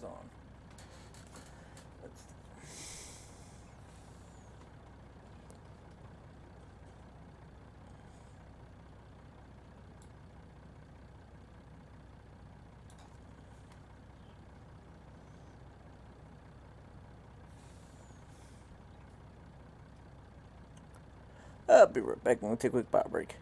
is on. I'll be right back. I'm going to take a quick pot break.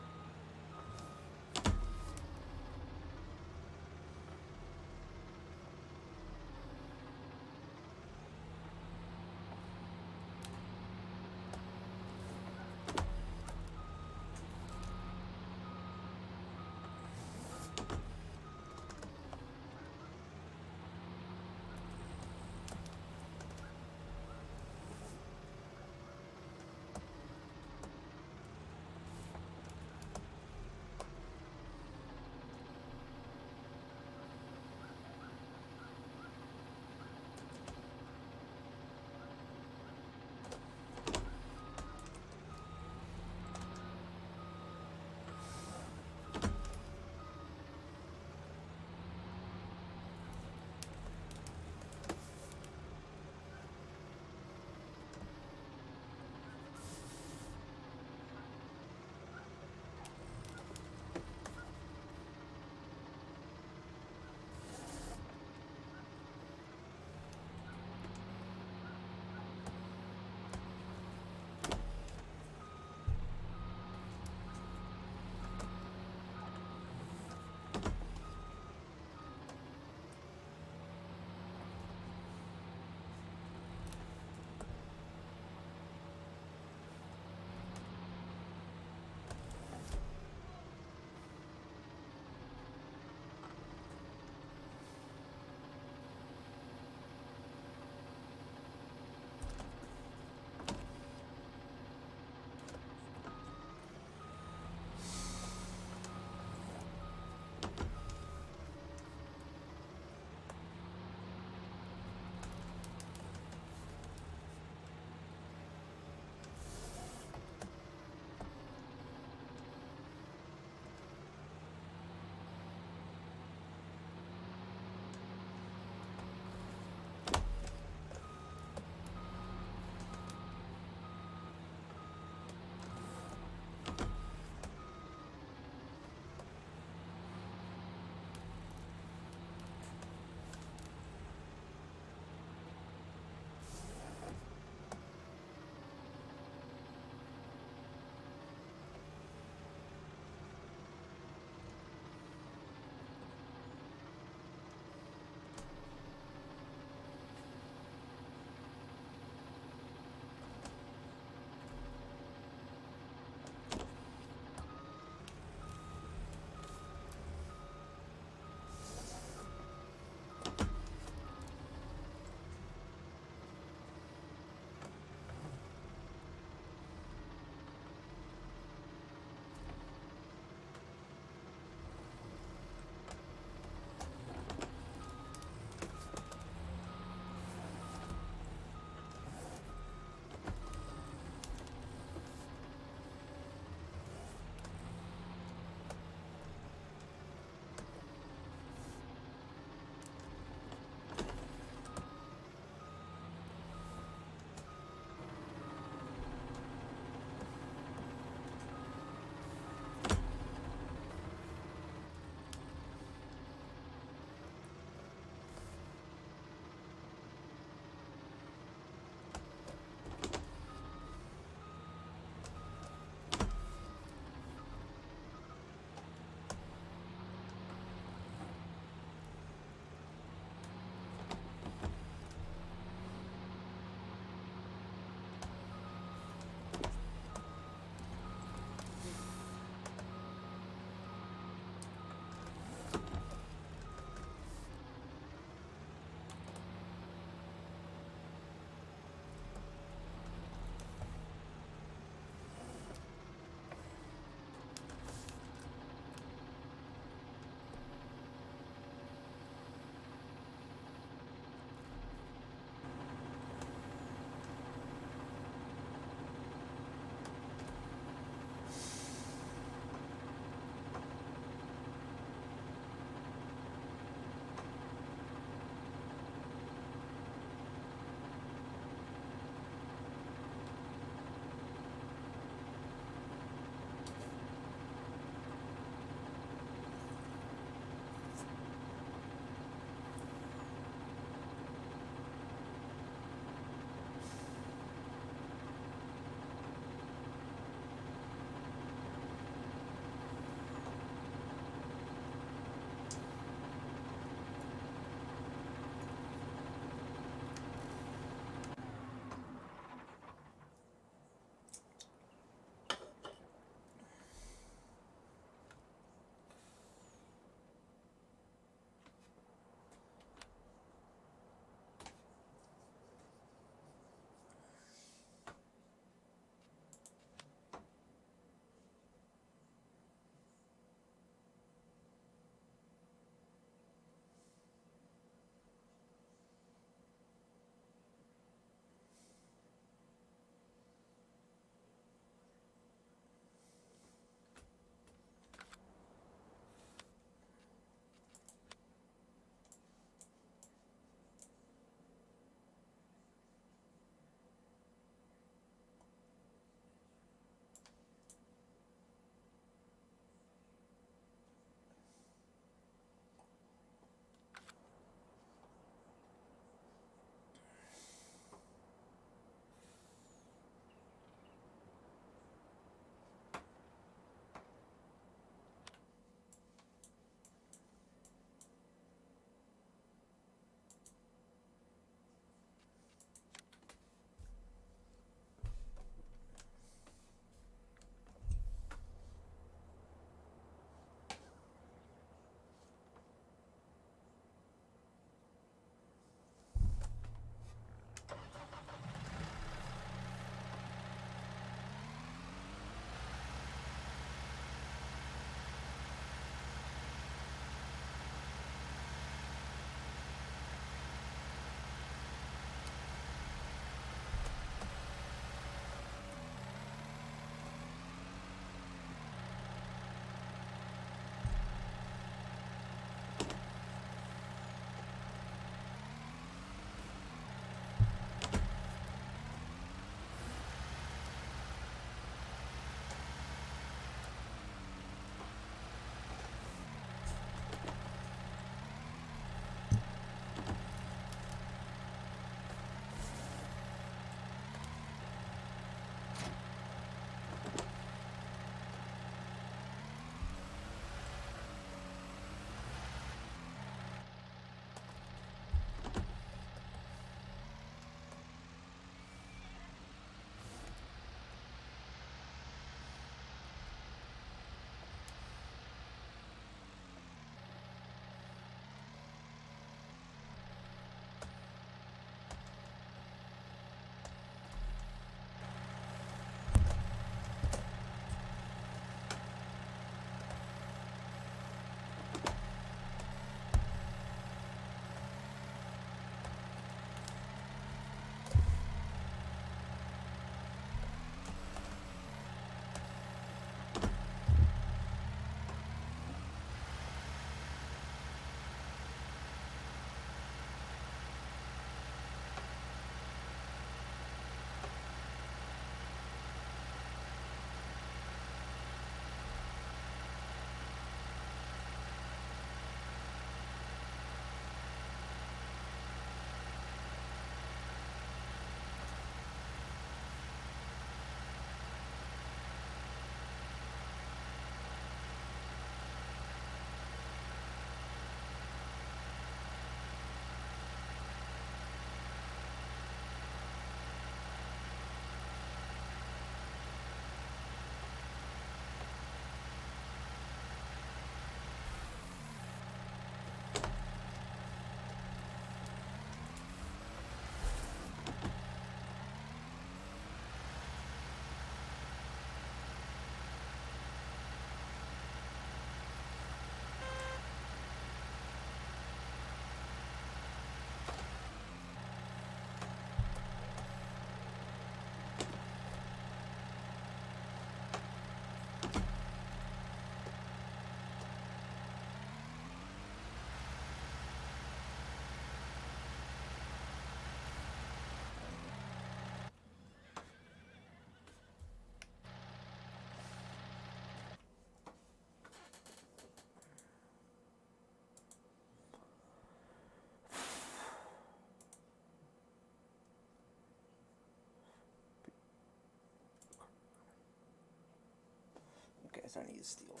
guess I need to steal it.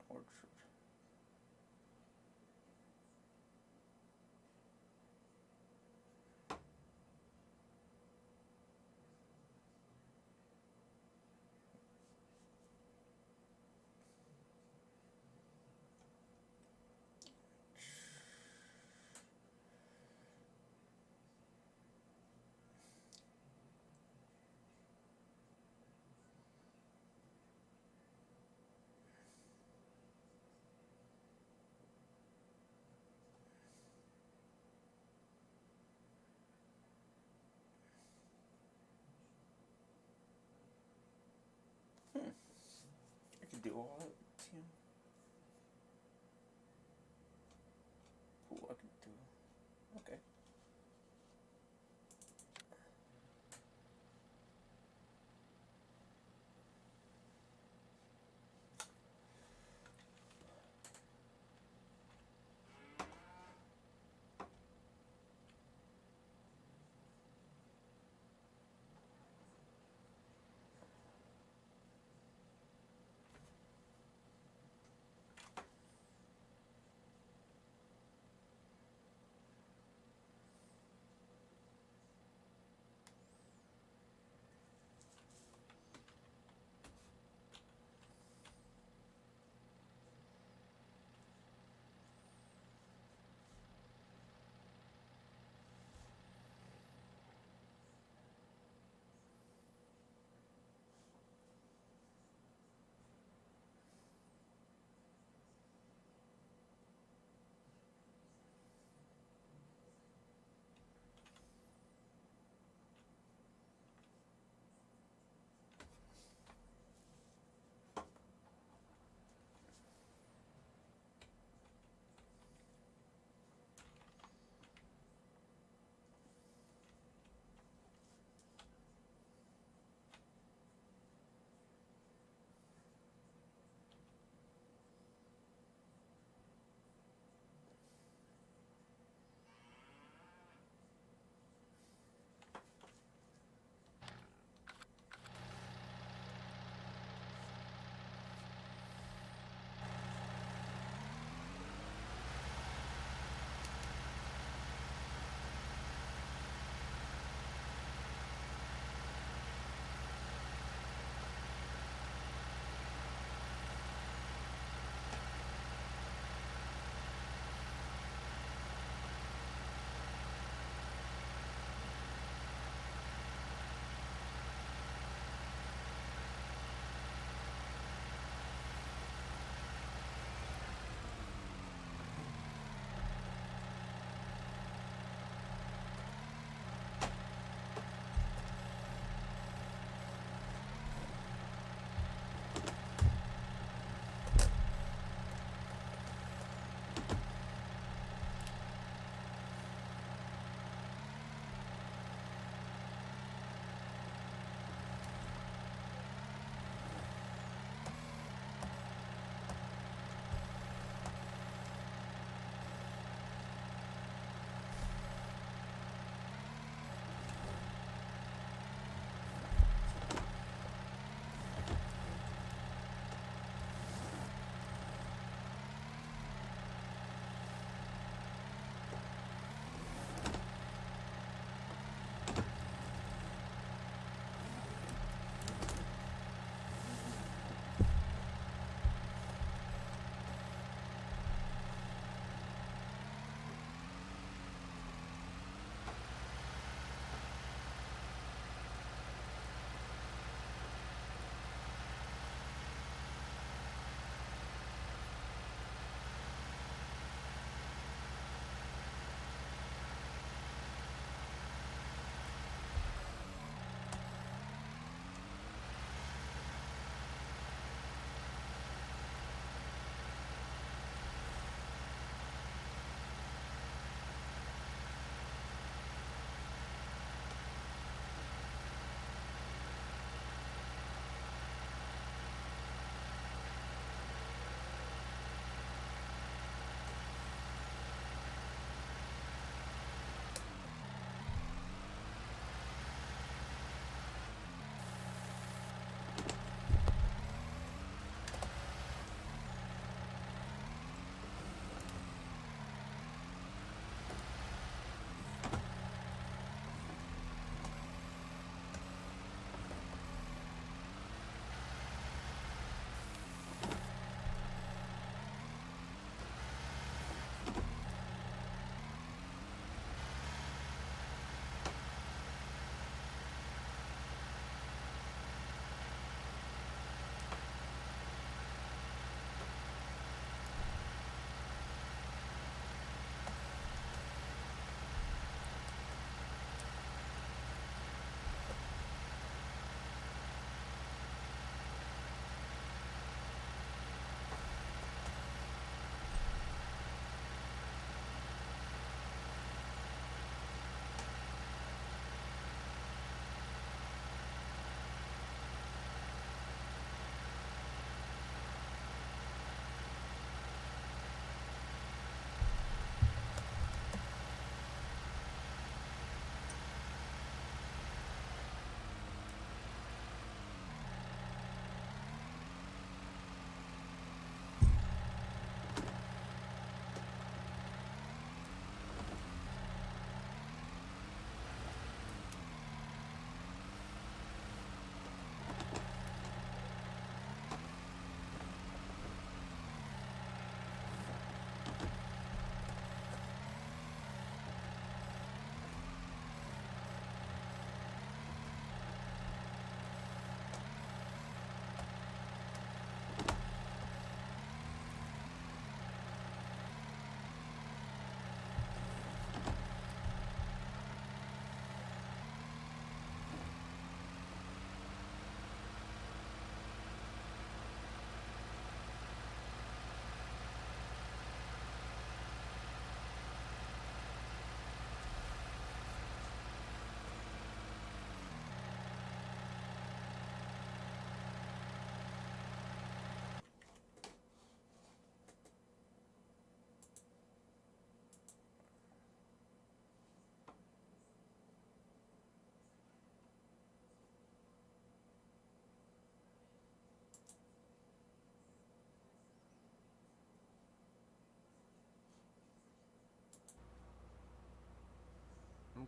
Orchard. I could do all that, Tim. Ooh, I could do. Okay.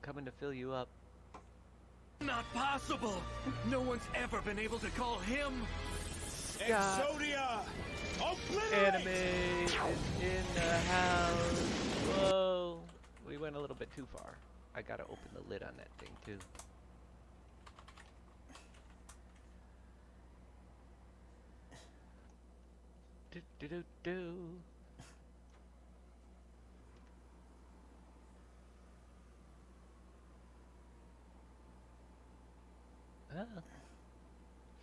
coming to fill you up. Not possible! No one's ever been able to call him! Exodia! Anime is in the house. Whoa. We went a little bit too far. I gotta open the lid on that thing too. Do do do do.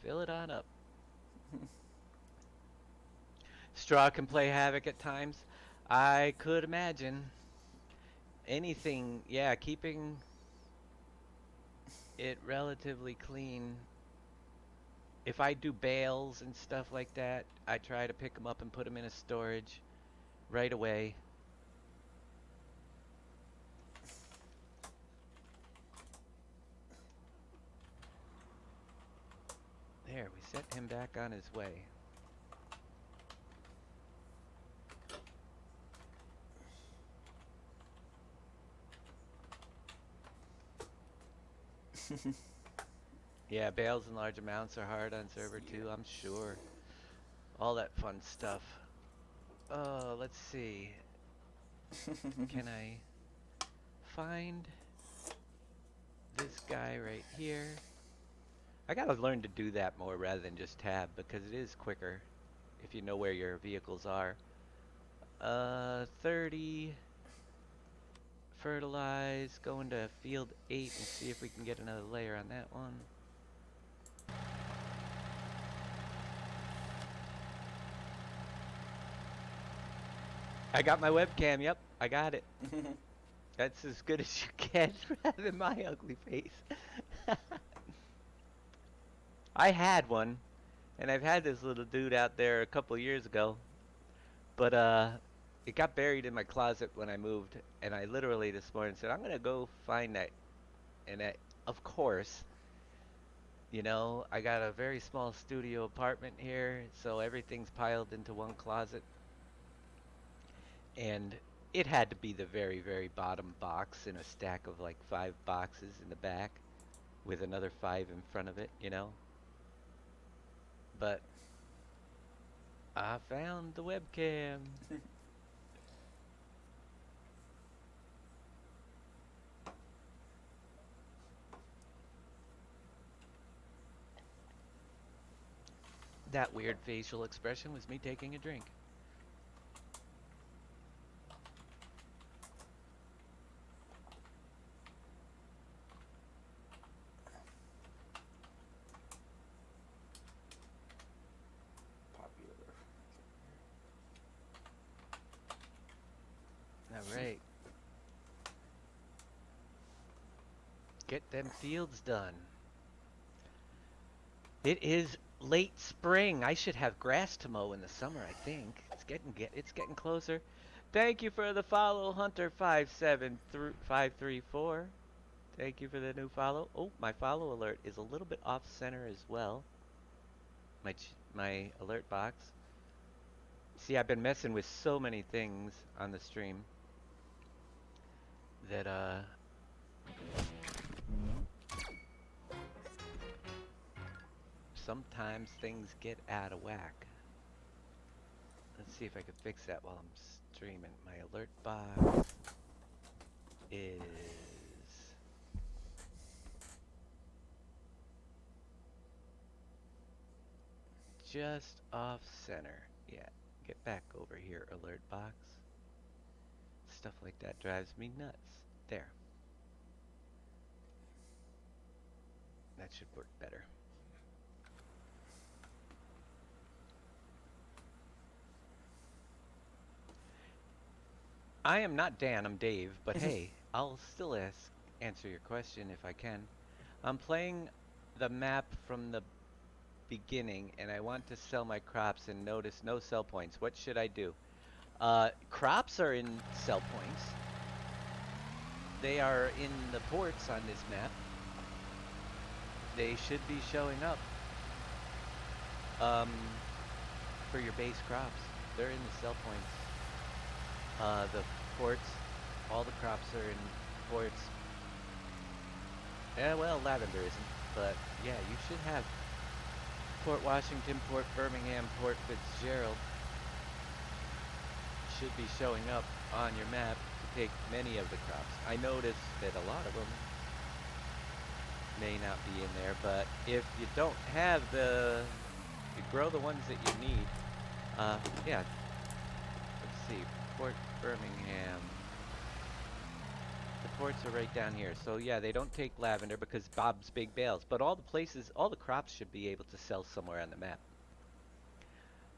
Fill it on up. Straw can play havoc at times. I could imagine. Anything, yeah, keeping it relatively clean. If I do bales and stuff like that, I try to pick them up and put them in a storage right away. There, we set him back on his way. Yeah, bales in large amounts are hard on server too, I'm sure. All that fun stuff. Oh, let's see. Can I find this guy right here? I gotta learn to do that more rather than just tab, because it is quicker if you know where your vehicles are. 30 fertilize, going to field 8 and see if we can get another layer on that one. I got my webcam, yep, I got it. That's as good as you get rather than my ugly face. I had one, and I've had this little dude out there a couple years ago, but it got buried in my closet when I moved, and I literally this morning said, I'm gonna go find that. And of course, you know, I got a very small studio apartment here, so everything's piled into one closet. And it had to be the very, very bottom box in a stack of like 5 boxes in the back with another 5 in front of it, you know? But I found the webcam. That weird facial expression was me taking a drink. Popular. All right. Get them fields done. It is late spring. I should have grass to mow in the summer, I think. It's getting closer. Thank you for the follow, Hunter57534. Thank you for the new follow. Oh, my follow alert is a little bit off center as well. My alert box. See, I've been messing with so many things on the stream that sometimes things get out of whack. Let's see if I can fix that while I'm streaming. My alert box is just off center. Yeah, get back over here, alert box. Stuff like that drives me nuts. There. That should work better. I am not Dan, I'm Dave, but hey, I'll still answer your question if I can. I'm playing the map from the beginning, and I want to sell my crops and notice no sell points. What should I do? Crops are in sell points. They are in the ports on this map. They should be showing up for your base crops. They're in the sell points. The ports, all the crops are in ports. Yeah, well, lavender isn't, but yeah, you should have Port Washington, Port Birmingham, Port Fitzgerald should be showing up on your map to take many of the crops. I noticed that a lot of them may not be in there, but if you don't have you grow the ones that you need. Yeah, let's see, Port Birmingham. The ports are right down here. So yeah, they don't take lavender because Bob's Big Bales, but all the places, all the crops should be able to sell somewhere on the map.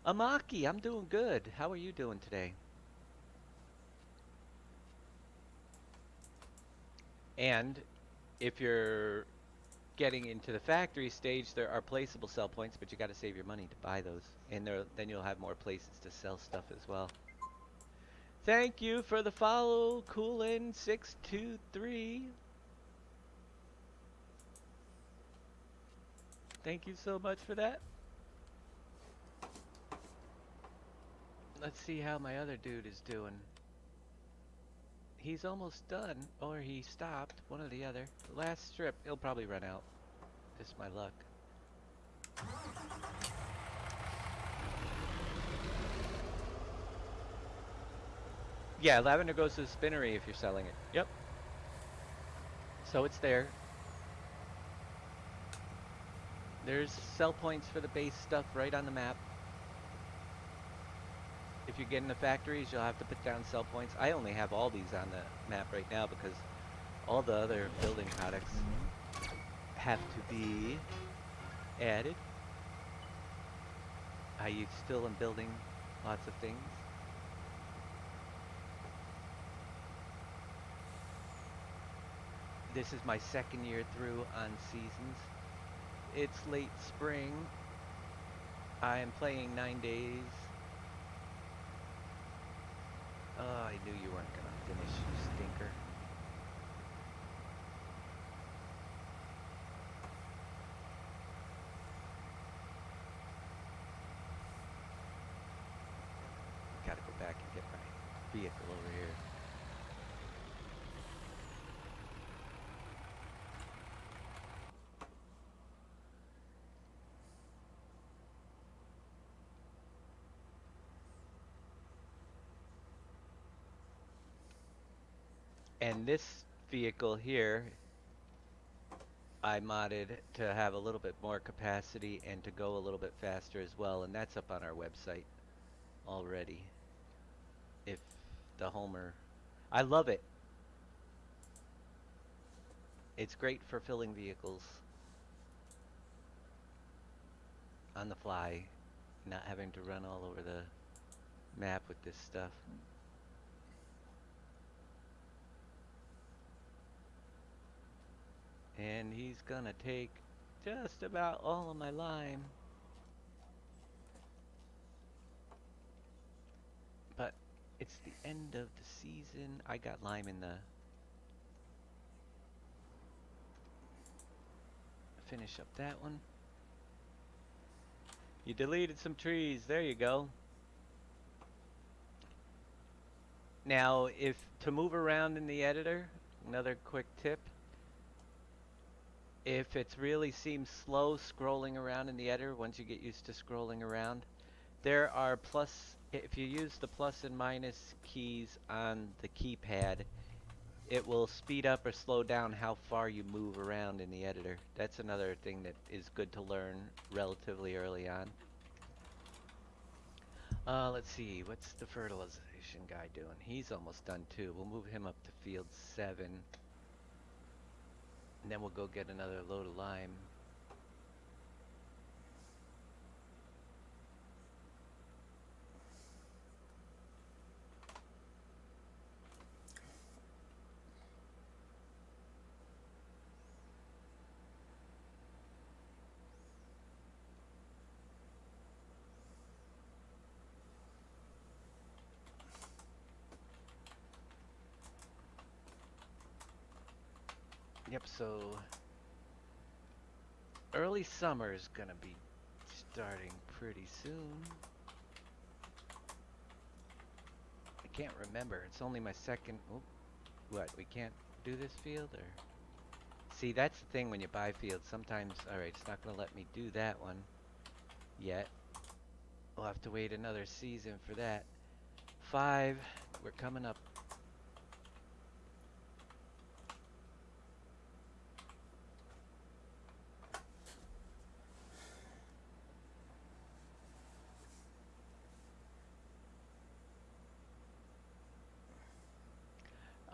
Amaki, I'm doing good. How are you doing today? And if you're getting into the factory stage, there are placeable sell points, but you got to save your money to buy those. And then you'll have more places to sell stuff as well. Thank you for the follow, Coolin623. Thank you so much for that. Let's see how my other dude is doing. He's almost done, or he stopped, one or the other. Last strip, he'll probably run out. Just my luck. Yeah, lavender goes to the spinnery if you're selling it. Yep. So it's there. There's sell points for the base stuff right on the map. If you get in the factories, you'll have to put down sell points. I only have all these on the map right now because all the other building products have to be added. I still am building lots of things. This is my second year through on seasons. It's late spring. I am playing 9 days. Oh, I knew you weren't gonna finish, you stinker. Gotta go back and get my vehicle over here. And this vehicle here, I modded to have a little bit more capacity and to go a little bit faster as well, and that's up on our website already. If the Homer, I love it. It's great for filling vehicles on the fly, not having to run all over the map with this stuff. And he's gonna take just about all of my lime. But it's the end of the season. I got lime in the... Finish up that one. You deleted some trees. There you go. Now, if to move around in the editor, another quick tip. If it really seems slow scrolling around in the editor, once you get used to scrolling around, there are if you use the plus and minus keys on the keypad, it will speed up or slow down how far you move around in the editor. That's another thing that is good to learn relatively early on. Let's see, what's the fertilization guy doing? He's almost done too. We'll move him up to field 7. And then we'll go get another load of lime. Yep, so early summer is gonna be starting pretty soon. I can't remember. It's only my second. Oh, what? We can't do this field, or See, that's the thing when you buy fields. Sometimes, alright, it's not going to let me do that one yet. We'll have to wait another season for that. 5, we're coming up.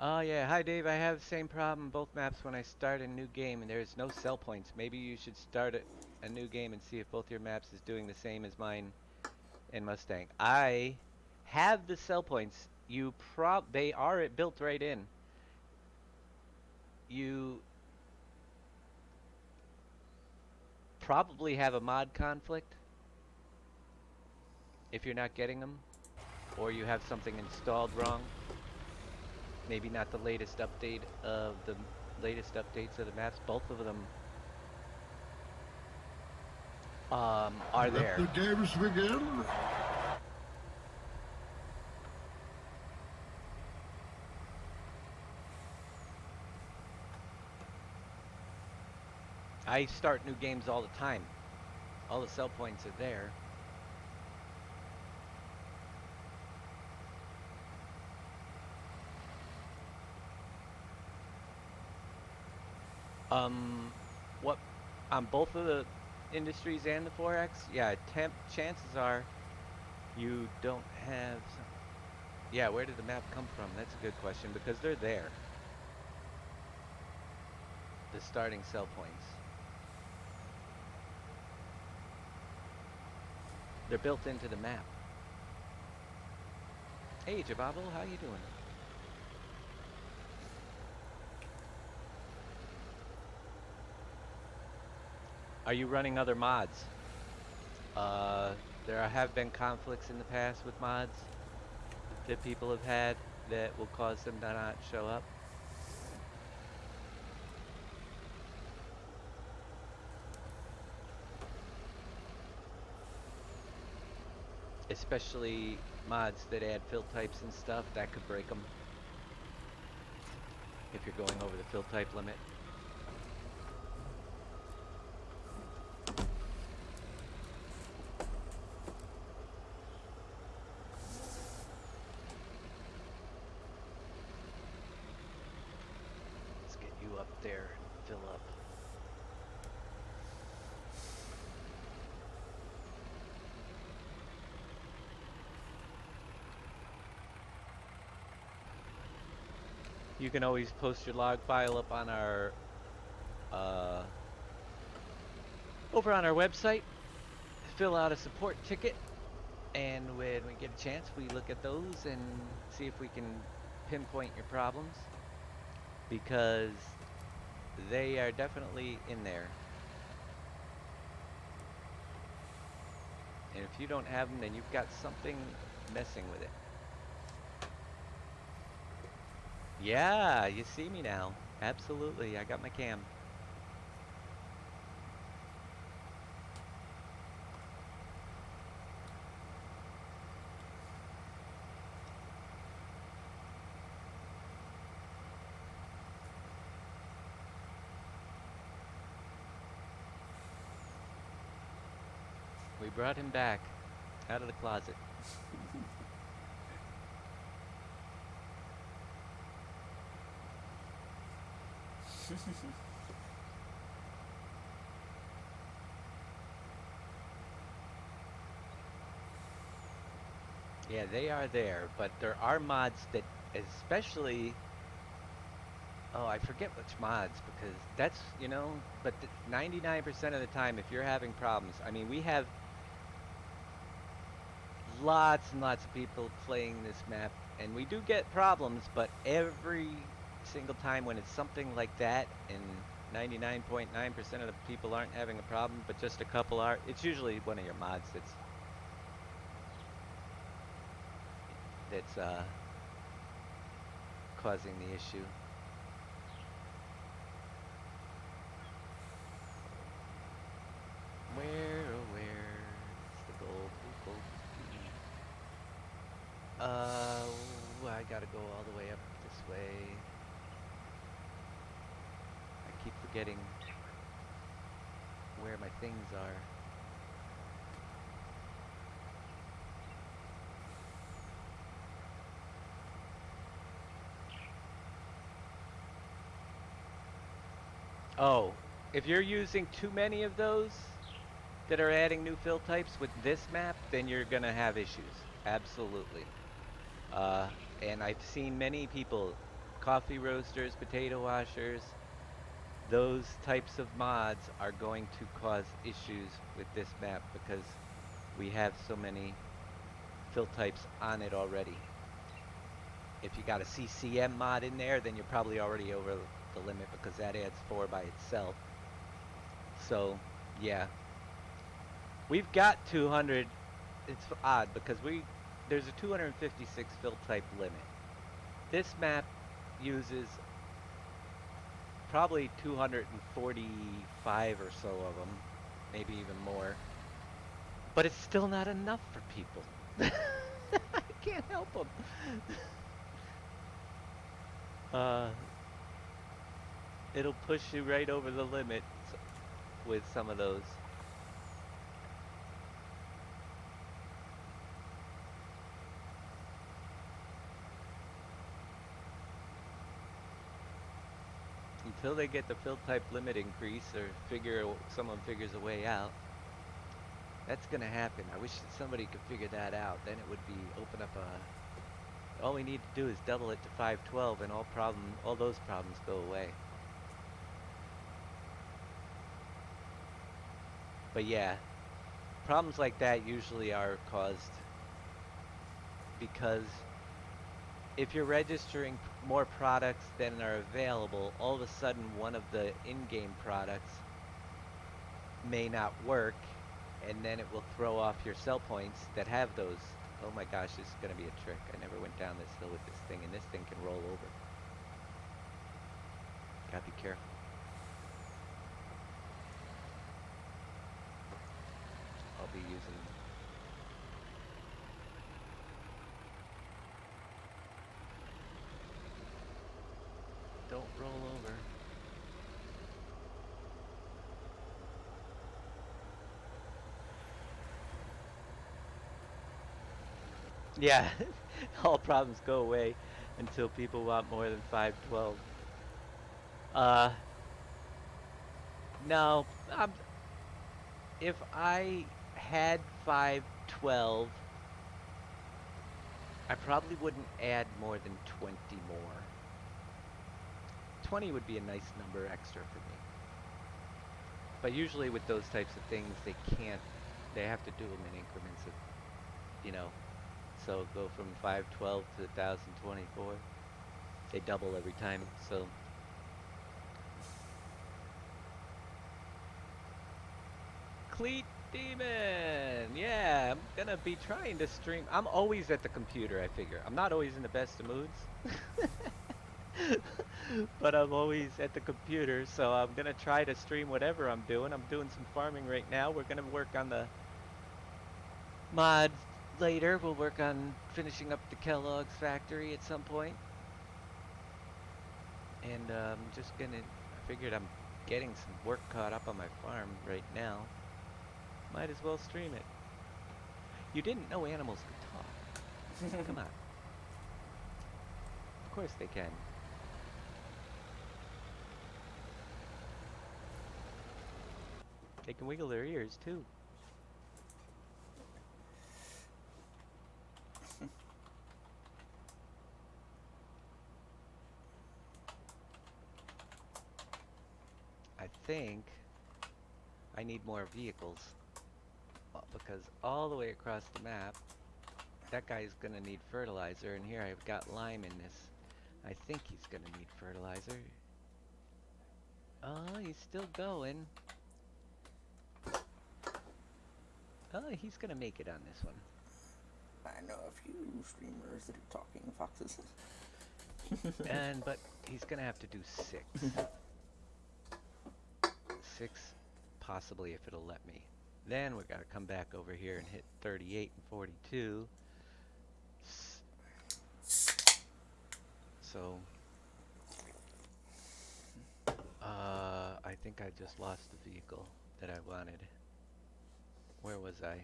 Oh yeah, hi Dave, I have the same problem both maps when I start a new game and there's no sell points. Maybe you should start a new game and see if both your maps is doing the same as mine in Mustang. I have the sell points. They are built right in. You probably have a mod conflict if you're not getting them, or you have something installed wrong. Maybe not the latest update of the latest updates of the maps. Both of them are Let there. the games begin. I start new games all the time. All the sell points are there. What on both of the industries and the Forex? Yeah, chances are you don't have. Yeah, where did the map come from? That's a good question because they're there. The starting sell points. They're built into the map. Hey, Jababo, how you doing? Are you running other mods? There have been conflicts in the past with mods that people have had that will cause them to not show up. Especially mods that add fill types and stuff, that could break them if you're going over the fill type limit. Let's get you up there and fill up. You can always post your log file up on our over on our website, fill out a support ticket, and when we get a chance, we look at those and see if we can pinpoint your problems because they are definitely in there. And if you don't have them, then you've got something messing with it. Yeah, you see me now. Absolutely, I got my cam. We brought him back out of the closet. Yeah, they are there, but there are mods that especially, oh, I forget which mods because that's, but 99% of the time if you're having problems, I mean, we have lots and lots of people playing this map and we do get problems, but every single time when it's something like that and 99.9% of the people aren't having a problem, but just a couple are, it's usually one of your mods that's causing the issue. Where, oh where's the gold? Ooh, gold is beauty. I gotta go all the way up this way. I keep forgetting where my things are. Oh, if you're using too many of those that are adding new fill types with this map, then you're gonna have issues. Absolutely. And I've seen many people, coffee roasters, potato washers, those types of mods are going to cause issues with this map because we have so many fill types on it already. If you got a CCM mod in there, then you're probably already over the limit because that adds 4 by itself. So, yeah. We've got 200. It's odd because there's a 256 fill type limit. This map uses probably 245 or so of them, maybe even more. But it's still not enough for people. I can't help them. It'll push you right over the limit with some of those. Until they get the fill type limit increase or someone figures a way out, that's gonna happen. I wish that somebody could figure that out. Then it would be open up all we need to do is double it to 512 and all those problems go away. But yeah, problems like that usually are caused because if you're registering more products than are available, all of a sudden one of the in-game products may not work, and then it will throw off your sell points that have those. Oh my gosh, this is going to be a trick. I never went down this hill with this thing, and this thing can roll over. Gotta be careful. I'll be using... Don't roll over. Yeah, all problems go away until people want more than 512. No, if I had 512, I probably wouldn't add more than 20 more. 20 would be a nice number extra for me. But usually with those types of things, they have to do them in increments of, so go from 512 to 1024. They double every time, so. Cleat Demon! Yeah, I'm gonna be trying to stream. I'm always at the computer, I figure. I'm not always in the best of moods. But I'm always at the computer, so I'm gonna try to stream whatever I'm doing. I'm doing some farming right now. We're gonna work on the mods later. We'll work on finishing up the Kellogg's factory at some point. And I figured I'm getting some work caught up on my farm right now. Might as well stream it. You didn't know animals could talk. Come on. Of course they can. They can wiggle their ears too. I think I need more vehicles because all the way across the map, that guy's gonna need fertilizer, and here I've got lime in this. I think he's gonna need fertilizer. Oh, he's still going. Oh, he's gonna make it on this one. I know a few streamers that are talking foxes. But he's gonna have to do 6. 6, possibly if it'll let me. Then we gotta come back over here and hit 38 and 42. So, think I just lost the vehicle that I wanted. Where was I?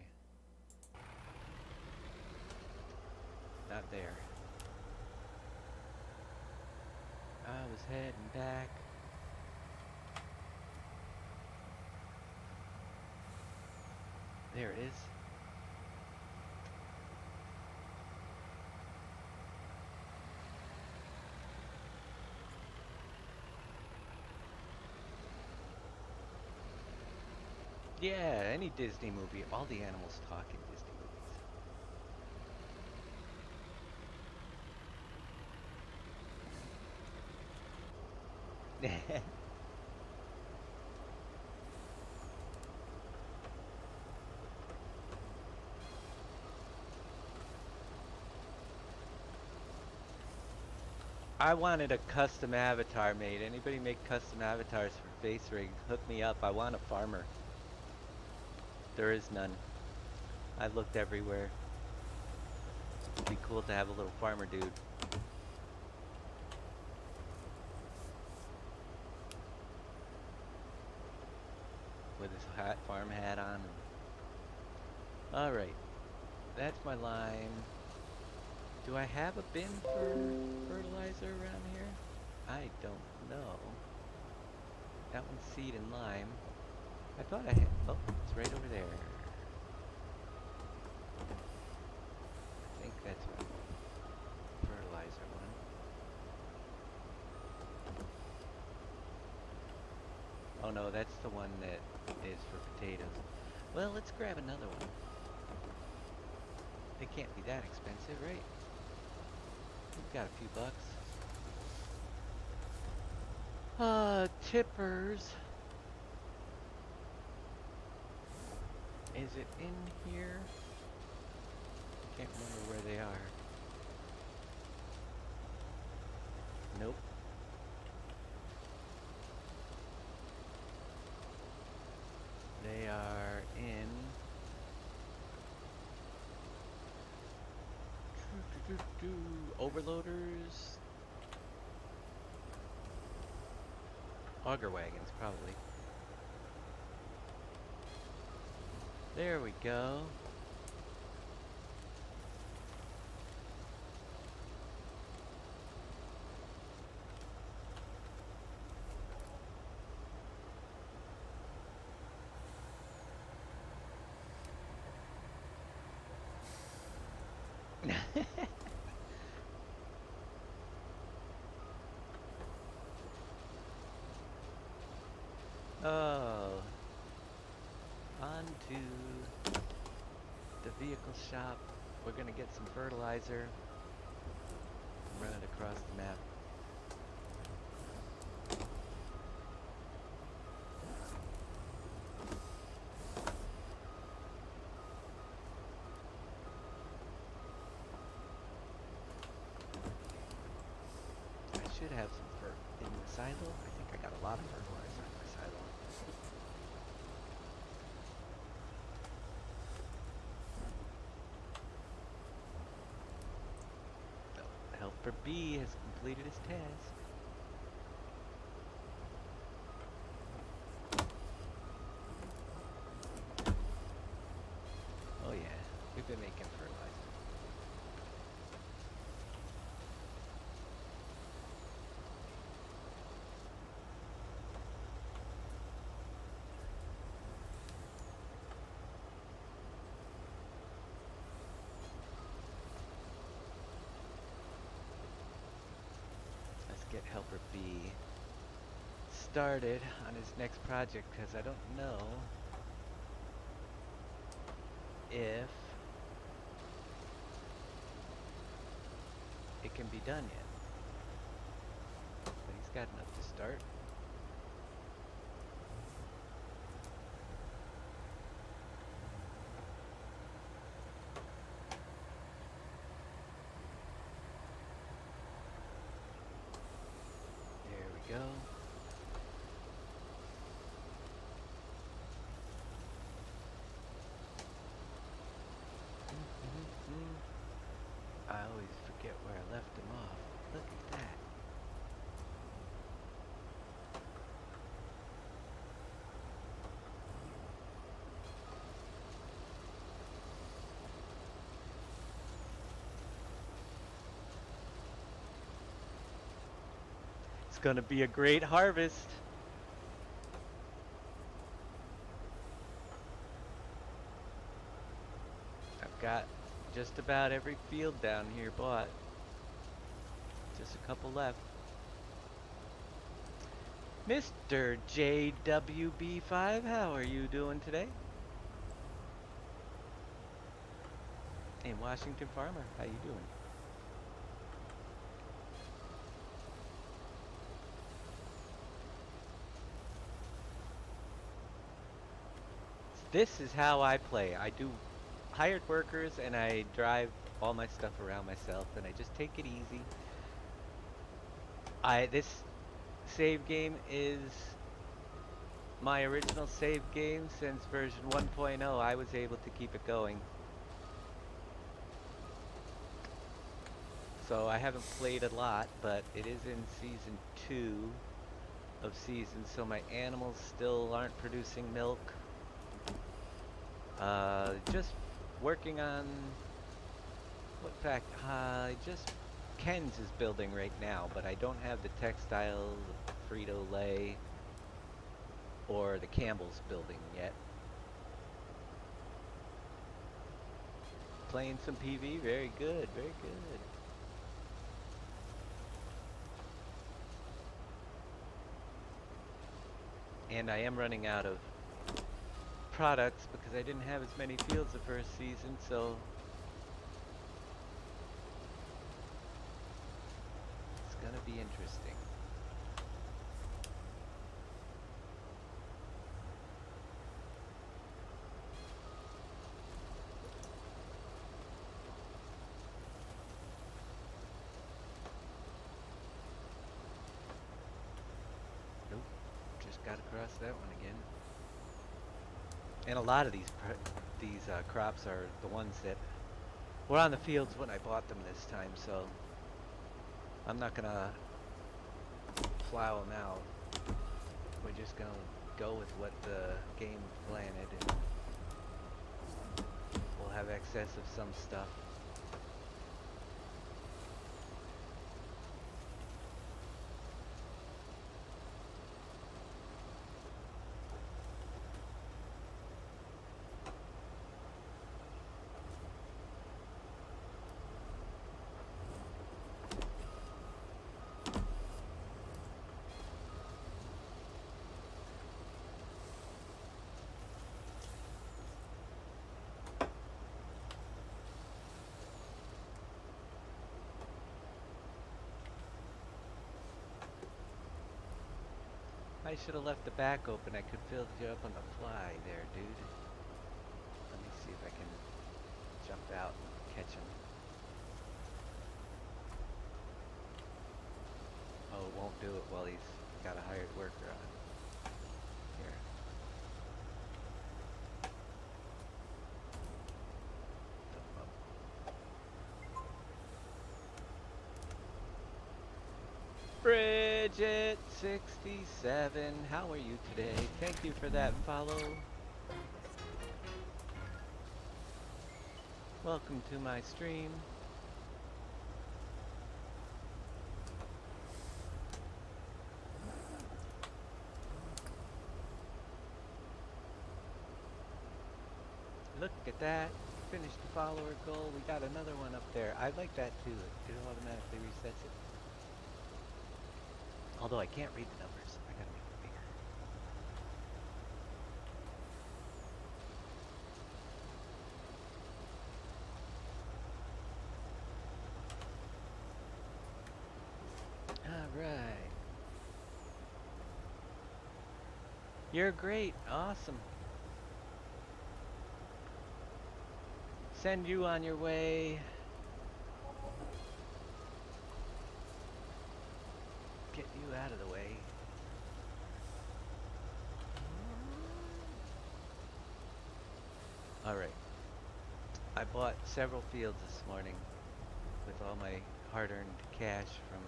Not there. I was heading back. There it is. Yeah, any Disney movie. All the animals talk in Disney movies. I wanted a custom avatar made. Anybody make custom avatars for Face Rig? Hook me up. I want a farmer. There is none. I looked everywhere. It'd be cool to have a little farmer dude. With his farm hat on. Alright. That's my lime. Do I have a bin for fertilizer around here? I don't know. That one's seed and lime. I thought I had. Oh, it's right over there. I think that's right. Fertilizer one. Oh no, that's the one that is for potatoes. Well, let's grab another one. They can't be that expensive, right? We've got a few bucks. Tippers. Is it in here? Can't remember where they are. Nope. They are in... Overloaders. Auger wagons, probably. There we go. Oh, on to the vehicle shop. We're gonna get some fertilizer. Run it across the map. I should have some fert in the silo. I think I got a lot of fertilizer in my silo. Helper B has completed his task. Oh yeah, we've been making fertilizer. Let's get Helper B started on his next project, because I don't know if it can be done yet. But he's got enough to start. There we go. I always forget where I left him off. Look at that. It's gonna be a great harvest. I've got just about every field down here bought. Just a couple left. Mr. JWB5, how are you doing today? And Washington Farmer, how you doing? This is how I play. I do hired workers and I drive all my stuff around myself and I just take it easy. This save game is my original save game since version 1.0. I was able to keep it going. So I haven't played a lot, but it is in season 2 of season, so my animals still aren't producing milk. Just working on what fact? Just Ken's is building right now, but I don't have the textile, the Frito-Lay, or the Campbell's building yet. Playing some PV, very good, very good. And I am running out of products because I didn't have as many fields the first season, so it's gonna be interesting. Nope, just got across that one again. And a lot of these crops are the ones that were on the fields when I bought them this time, so I'm not gonna plow them out. We're just gonna go with what the game planted, and we'll have excess of some stuff. I should have left the back open. I could fill you up on the fly there, dude. Let me see if I can jump out and catch him. Oh, it won't do it while he's got a hired worker on. Here. Bridget67, how are you today? Thank you for that follow. Welcome to my stream. Look at that. Finished the follower goal. We got another one up there. I like that too. It automatically resets it. Although I can't read the numbers. I gotta make it bigger. Alright. You're great. Awesome. Send you on your way. Get you out of the way. Alright. I bought several fields this morning with all my hard-earned cash from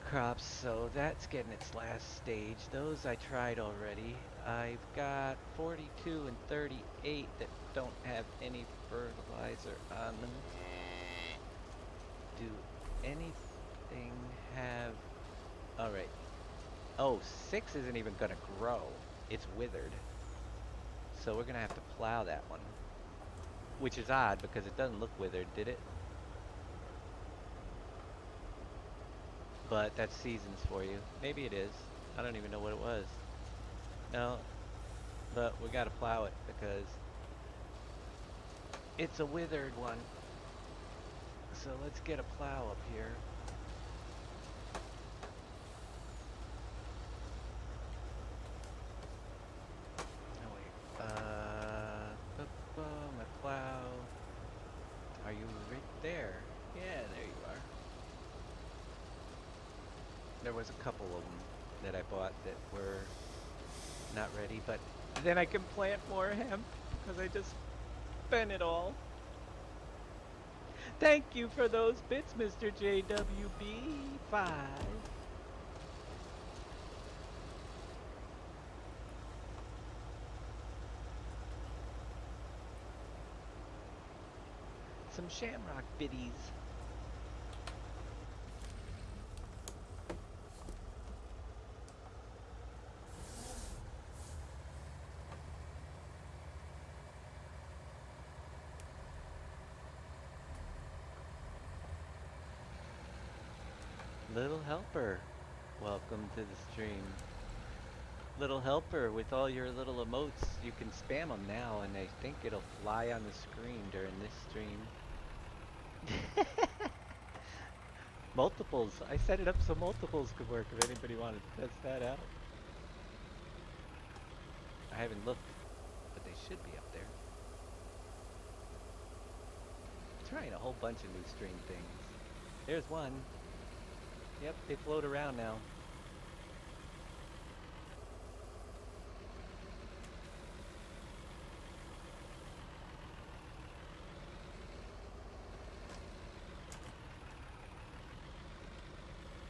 crops, so that's getting its last stage. Those I tried already. I've got 42 and 38 that don't have any fertilizer on them. Do anything have All right. Oh, 6 isn't even gonna grow. It's withered. So we're gonna have to plow that one. Which is odd because it doesn't look withered, did it? But that's seasons for you. Maybe it is. I don't even know what it was. No, but we gotta plow it because it's a withered one. So let's get a plow up here. Oh wait. My plow. Are you right there? Yeah, there you are. There was a couple of them that I bought that were not ready, but then I can plant more hemp because I just spent it all. Thank you for those bits, Mr. JWB5. Some shamrock biddies. Little Helper, welcome to the stream. Little Helper, with all your little emotes, you can spam them now, and I think it'll fly on the screen during this stream. Multiples. I set it up so multiples could work if anybody wanted to test that out. I haven't looked, but they should be up there. Trying a whole bunch of new stream things. There's one. Yep, they float around now.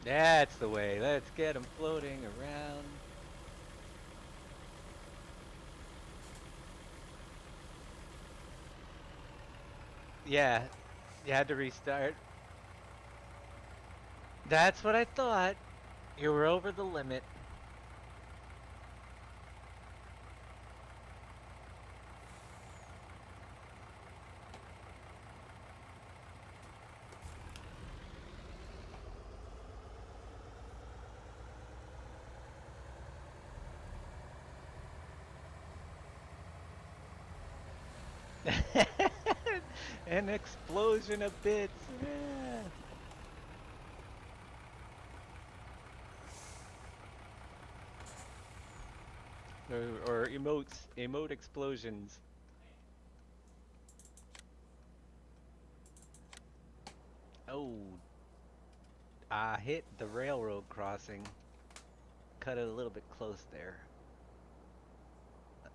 That's the way. Let's get them floating around. Yeah, you had to restart. That's what I thought. You were over the limit. An explosion of bits. Yeah. Or emotes, emote explosions. Oh, I hit the railroad crossing. Cut it a little bit close there.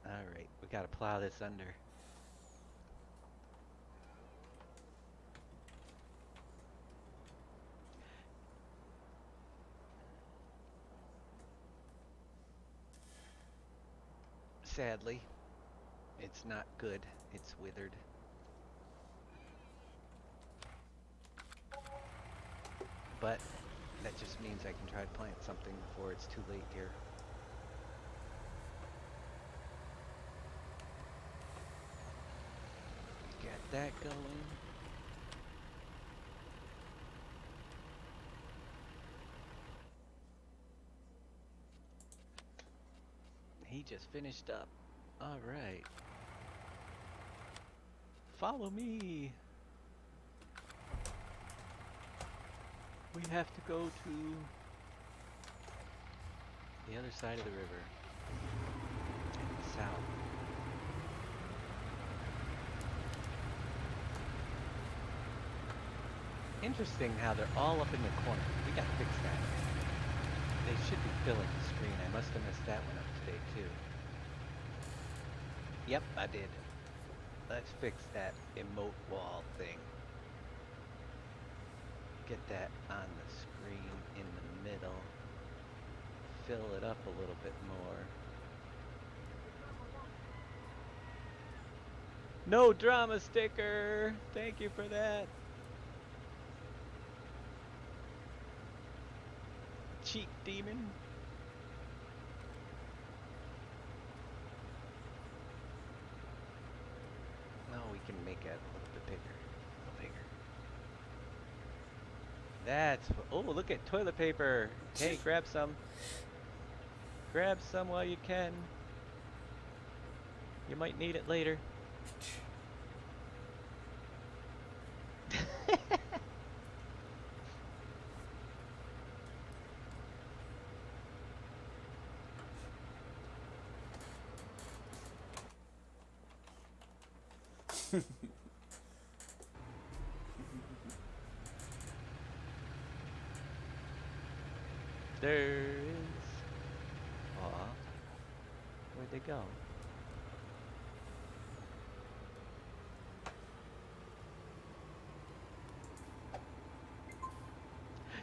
Alright, we gotta plow this under. Sadly, it's not good. It's withered. But that just means I can try to plant something before it's too late here. Get that going. He just finished up. Alright. Follow me. We have to go to the other side of the river. South. Interesting how they're all up in the corner. We gotta fix that. They should be filling the screen. I must have messed that one up today too. Yep, I did. Let's fix that emote wall thing. Get that on the screen in the middle. Fill it up a little bit more. No drama sticker! Thank you for that. cheek demon. No, we can make it a little bit bigger. A little bigger. That's. Oh, look at toilet paper. Hey, grab some. Grab some while you can. You might need it later. There is. Aw. Where'd they go?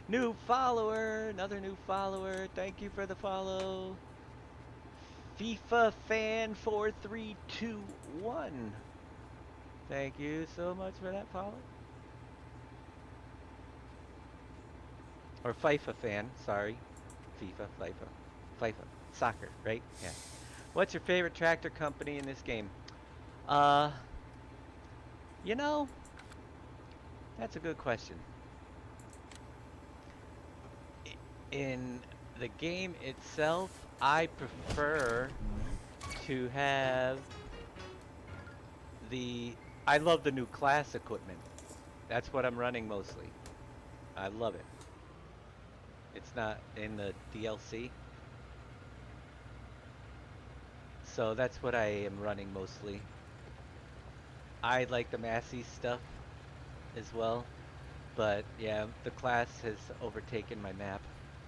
New follower! Another new follower. Thank you for the follow. FIFA fan 4321. Thank you so much for that follow. Or FIFA fan, sorry. FIFA. Soccer, right? Yeah. What's your favorite tractor company in this game? Uh, you know, that's a good question. In the game itself, I prefer to have I love the new class equipment. That's what I'm running mostly. I love it. It's not in the DLC. So that's what I am running mostly. I like the Massey stuff as well. But yeah, the class has overtaken my map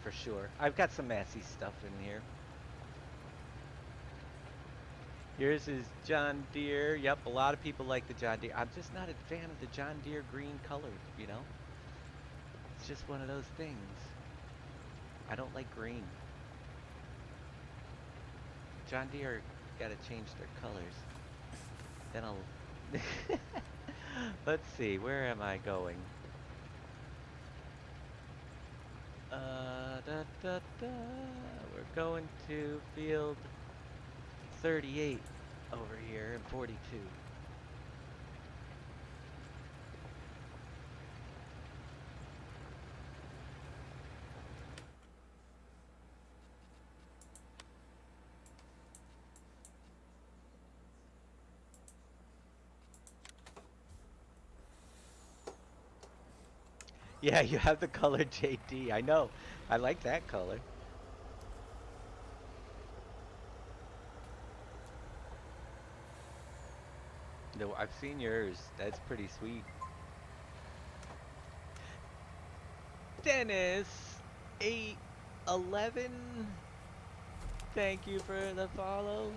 for sure. I've got some Massey stuff in here. Yours is John Deere. Yep, a lot of people like the John Deere. I'm just not a fan of the John Deere green color, you know? It's just one of those things. I don't like green. John Deere gotta change their colors. Then I'll... Let's see, where am I going? We're going to field 38 over here and 42. Yeah, you have the color JD. I know. I like that color. No, I've seen yours. That's pretty sweet. Dennis 811. Thank you for the follow.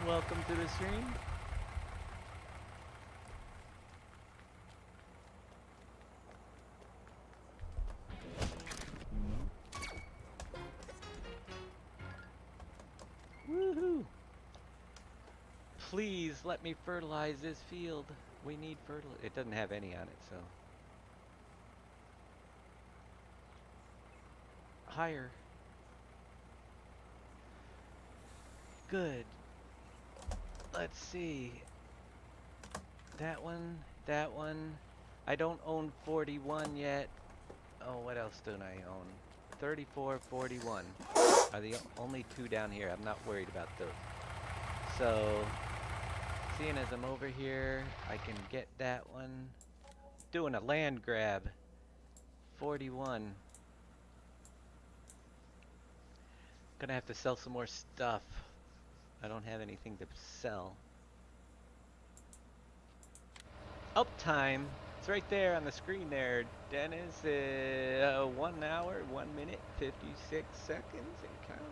Welcome to the stream. Woohoo! Please let me fertilize this field. We need fertilizer. It doesn't have any on it, so. Higher. Good. Let's see. That one, that one. I don't own 41 yet. Oh, what else don't I own? 34, 41 are the only two down here. I'm not worried about those. So, seeing as I'm over here, I can get that one. Doing a land grab. 41. Gonna have to sell some more stuff. I don't have anything to sell. Uptime. It's right there on the screen there, Dennis. 1 hour, 1 minute, 56 seconds and counting.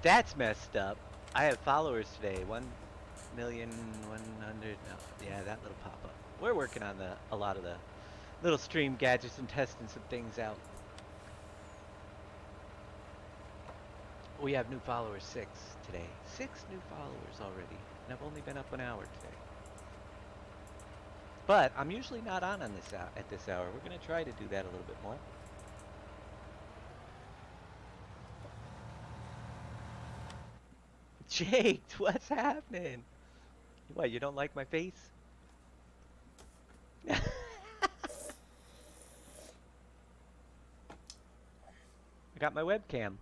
That's messed up. I have followers today. 1,100,000. No, yeah, that little pop up. We're working on a lot of the little stream gadgets and testing some things out. We have new followers 6 today. 6 new followers already. And I've only been up an hour today. But I'm usually not on this at this hour. We're going to try to do that a little bit more. Jake, what's happening? What, you don't like my face? I got my webcam.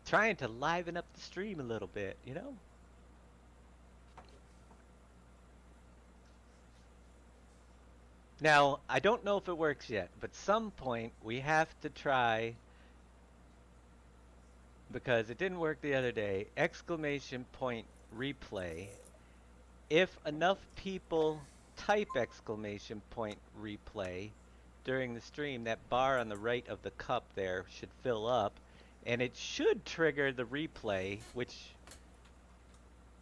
Trying to liven up the stream a little bit, you know? Now, I don't know if it works yet, but some point we have to try, because it didn't work the other day, exclamation point replay. If enough people type exclamation point replay during the stream, that bar on the right of the cup there should fill up, and it should trigger the replay, which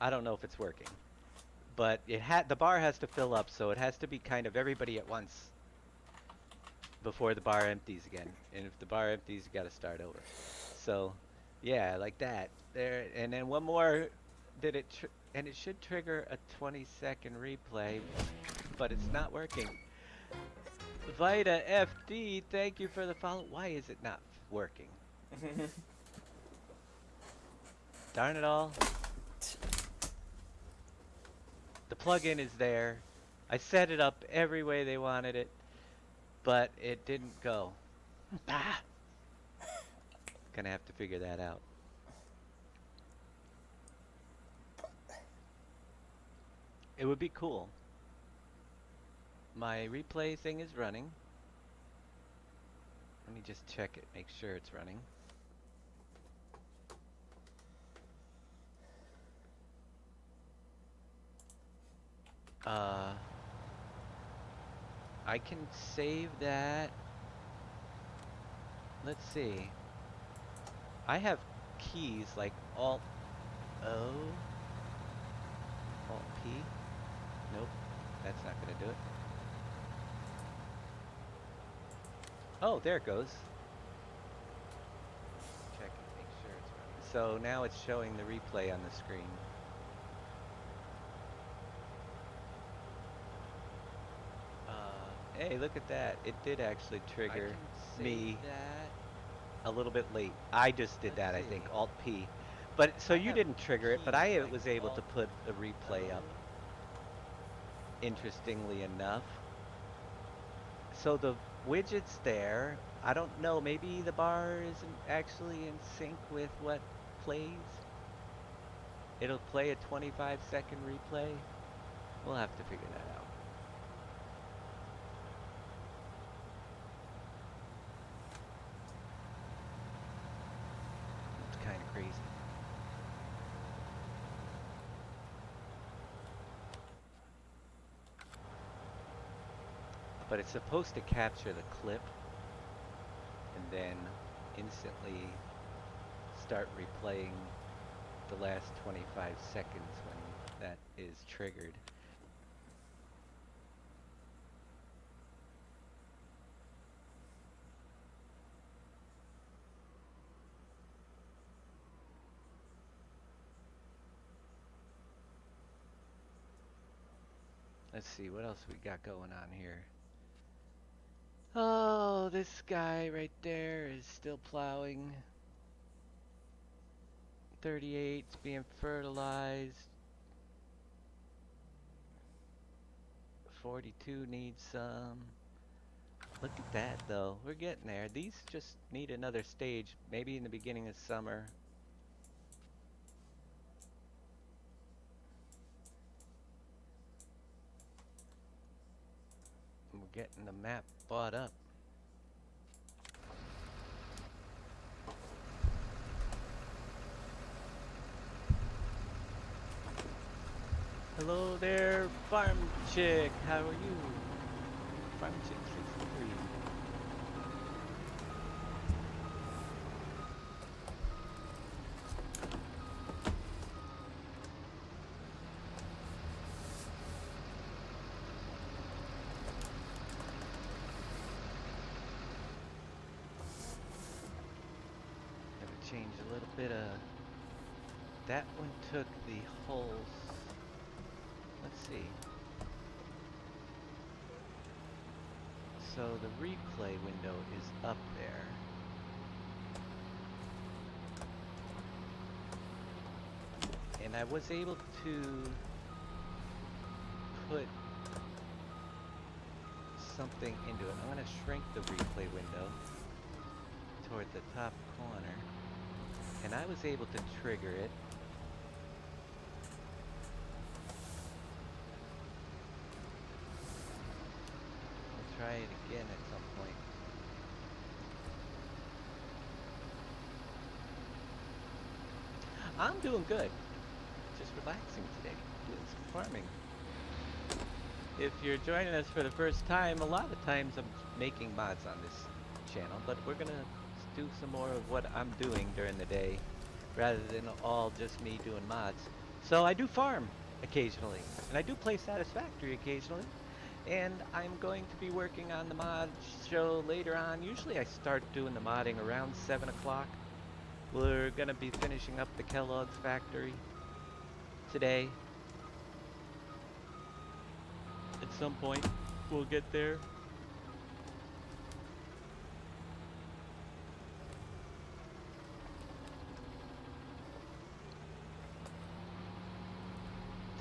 I don't know if it's working. But the bar has to fill up, so it has to be kind of everybody at once before the bar empties again. And if the bar empties, you got to start over. So, yeah, like that. There, and then one more. And it should trigger a 20-second replay, but it's not working. Vita FD, thank you for the follow. Why is it not working? Darn it all. The plugin is there. I set it up every way they wanted it, but it didn't go. Ah! Gonna have to figure that out. It would be cool. My replay thing is running. Let me just check it, make sure it's running. I can save that. Let's see. I have keys like Alt O, Alt P. Nope, that's not gonna do it. Oh, there it goes. Check it, make sure it's running. So now it's showing the replay on the screen. Hey, look at that. It did actually trigger me a little bit late. I just did that, I think, Alt P. But so you didn't trigger it, but I was able to put a replay up. Interestingly enough. So the widget's there. I don't know, maybe the bar isn't actually in sync with what plays. It'll play a 25-second replay. We'll have to figure that out. It's kind of crazy. But it's supposed to capture the clip and then instantly start replaying the last 25 seconds when that is triggered. Let's see, what else we got going on here? Oh, this guy right there is still plowing. 38's being fertilized. 42 needs some. Look at that though, we're getting there. These just need another stage, maybe in the beginning of summer. We're getting the map bought up. Hello there, Farm Chick. How are you? Farm Chick 63. change a little bit of... That one took the whole... Let's see. So the replay window is up there. And I was able to put something into it. I'm going to shrink the replay window toward the top corner. And I was able to trigger it. I'll try it again at some point. I'm doing good. Just relaxing today, doing some farming. If you're joining us for the first time, a lot of times I'm making mods on this channel, but we're gonna do some more of what I'm doing during the day, rather than all just me doing mods. So I do farm occasionally, and I do play Satisfactory occasionally, and I'm going to be working on the mod show later on. Usually I start doing the modding around 7 o'clock. We're gonna be finishing up the Kellogg's factory today. At some point, we'll get there.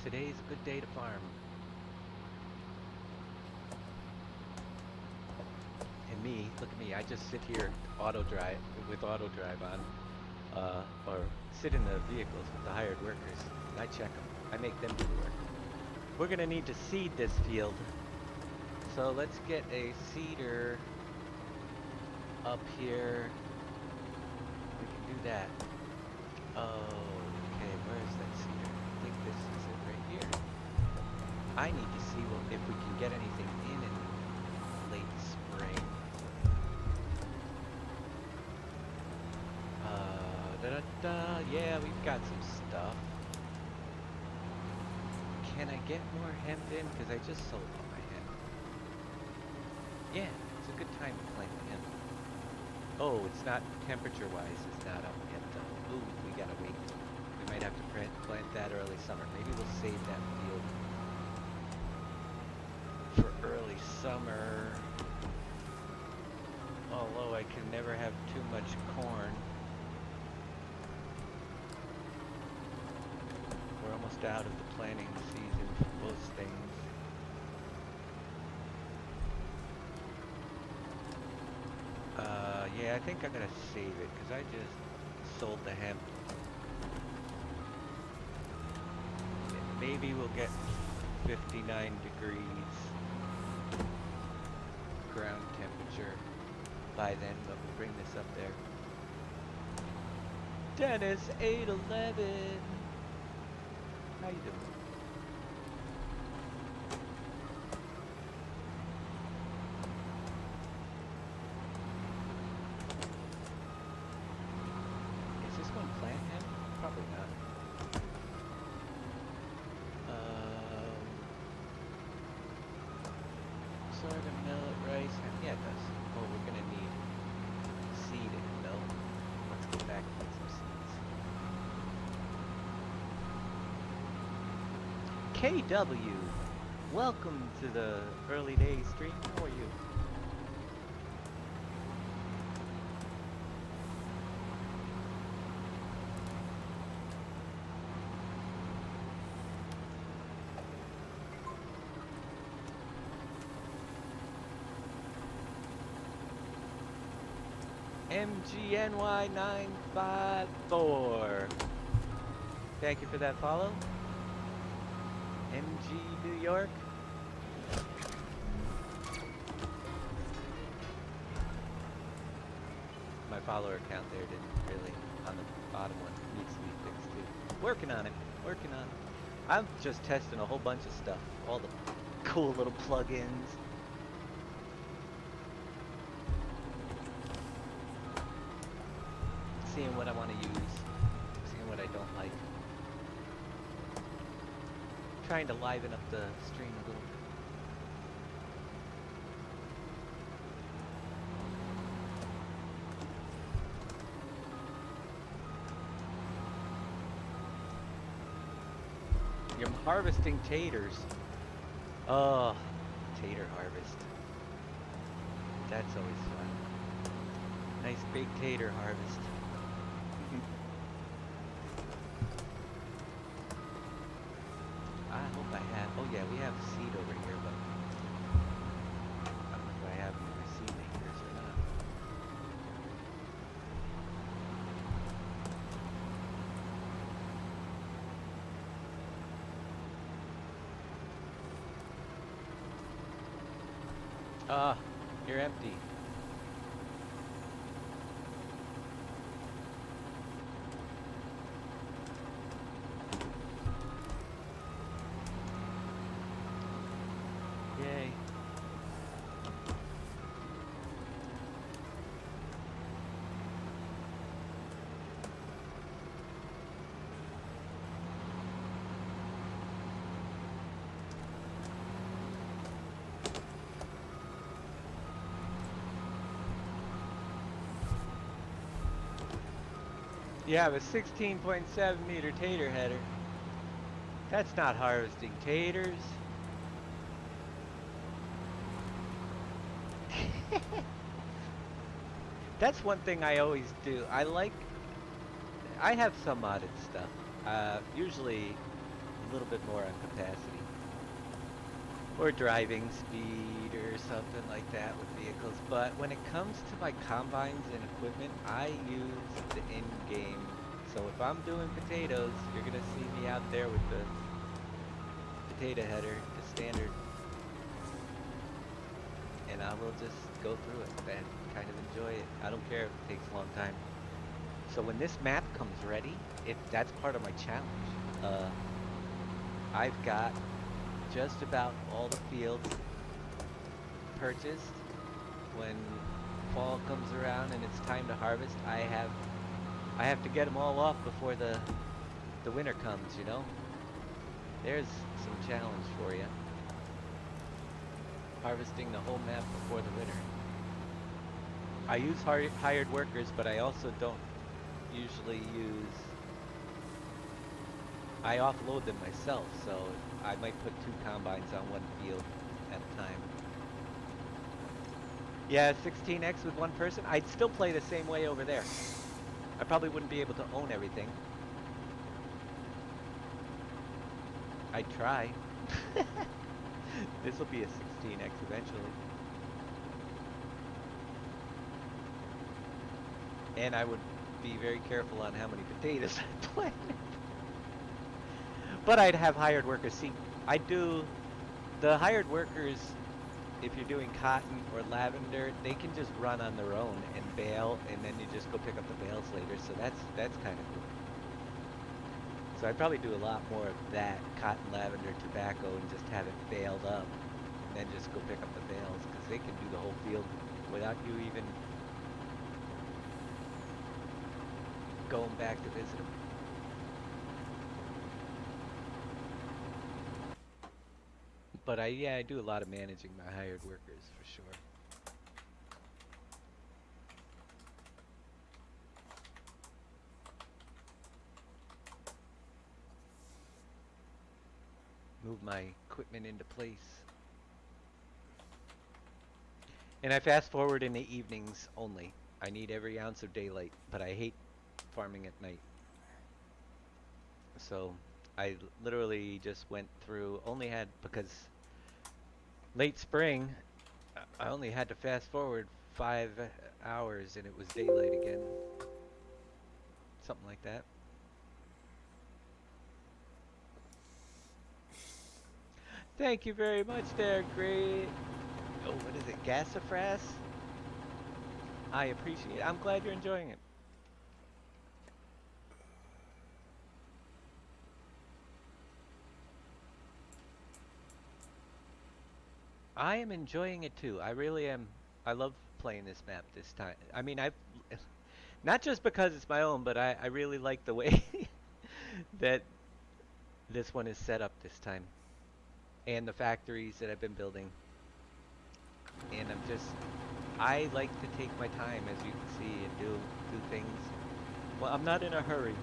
Today's a good day to farm. And me, look at me, I just sit here auto drive on, or sit in the vehicles with the hired workers, and I check them. I make them do the work. We're gonna need to seed this field. So let's get a seeder up here. We can do that. Oh, okay, where is that seeder? I think this is it right here. I need to see if we can get anything in late spring. Yeah, we've got some stuff. Can I get more hemp in? Because I just sold all my hemp. Yeah, it's a good time to plant the hemp. Oh, it's not, temperature-wise, it's not up yet though. Ooh, we gotta wait. We might have to plant that early summer. Maybe we'll save that field for early summer. Although I can never have too much corn. We're almost out of the planting season for most things. Yeah, I think I'm gonna save it because I just sold the hemp. Maybe we'll get 59 degrees ground temperature by then, but we'll bring this up there. Dennis 811. How you doing? Is this one plant hemp? Probably not. Sorghum, millet, rice, yeah it does. Oh, we're gonna need seed and milk. Let's get back and get some seeds. KW, welcome to the early day stream. How are you? MGNY954. Thank you for that follow. MG New York. My follower count there didn't really, on the bottom one, needs to be fixed too. Working on it, working on it. I'm just testing a whole bunch of stuff, all the cool little plugins. Seeing what I want to use, seeing what I don't like. Trying to liven up the stream a little bit. You're harvesting taters. Oh, tater harvest. That's always fun. Nice big tater harvest. I hope I have. Oh yeah, we have seed over here, but I don't know if I have any of my seed makers or not. Ah, you're empty. Yay. You have a 16.7 meter tater header. That's not harvesting taters. That's one thing I always do. I have some modded stuff. Usually a little bit more on capacity. Or driving speed or something like that with vehicles. But when it comes to my combines and equipment, I use the in-game. So if I'm doing potatoes, you're gonna see me out there with the potato header, the standard. And I will just go through it and kind of enjoy it. I don't care if it takes a long time. So when this map comes ready, that's part of my challenge. I've got just about all the fields purchased. When fall comes around and it's time to harvest, I have to get them all off before the winter comes, you know? There's some challenge for you. Harvesting the whole map before the winter. I use hired workers, but I also don't usually use... I offload them myself, so I might put 2 combines on one field at a time. Yeah, 16x with one person. I'd still play the same way over there. I probably wouldn't be able to own everything. I'd try. This will be a 16x eventually. And I would be very careful on how many potatoes I plant. But I'd have hired workers. See, I do the hired workers, if you're doing cotton or lavender, they can just run on their own and bale, and then you just go pick up the bales later. So that's kind of cool. So I'd probably do a lot more of that, cotton, lavender, tobacco, and just have it baled up, and then just go pick up the bales, because they can do the whole field without you even going back to visit them. But I do a lot of managing my hired workers for sure. Move my equipment into place. And I fast forward in the evenings only. I need every ounce of daylight, but I hate farming at night. So I literally just went through, because late spring, I only had to fast forward 5 hours and it was daylight again. Something like that. Thank you very much there, great. Oh, what is it? Gassafras? I appreciate it. I'm glad you're enjoying it. I am enjoying it too. I really am. I love playing this map this time. I mean, not just because it's my own, but I really like the way that this one is set up this time. And the factories that I've been building. And I like to take my time, as you can see, and do things. Well, I'm not in a hurry.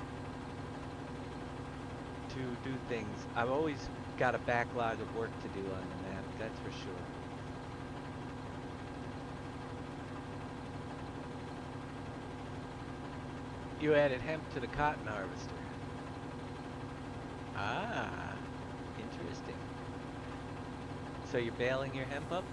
to do things. I've always got a backlog of work to do on the map, that's for sure. You added hemp to the cotton harvester. Ah, interesting. So you're baling your hemp up?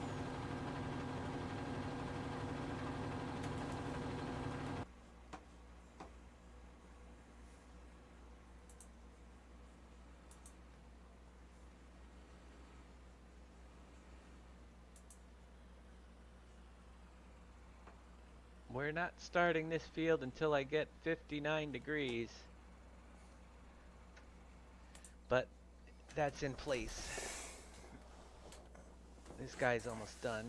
We're not starting this field until I get 59 degrees. But that's in place. This guy's almost done.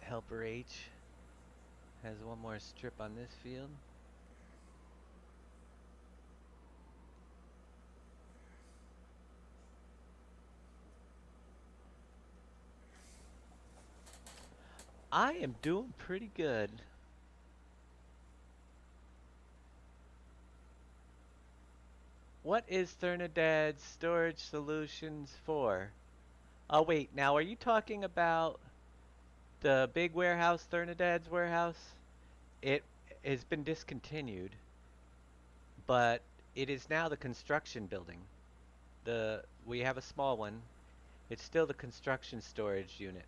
Helper H has one more strip on this field. I am doing pretty good. What is Thernodad's storage solutions for? Oh wait, now are you talking about the big warehouse, Thernodad's warehouse? It has been discontinued, but it is now the construction building. We have a small one. It's still the construction storage unit.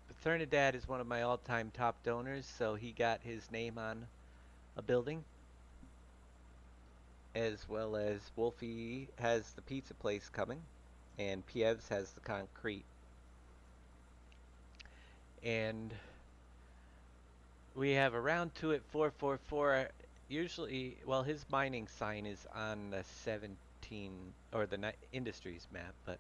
But Thernodad is one of my all-time top donors, so he got his name on a building. As well as Wolfie has the pizza place coming, and Piev's has the concrete. And we have a round 2 at 444. Usually, well, his mining sign is on the 17 or the industries map, but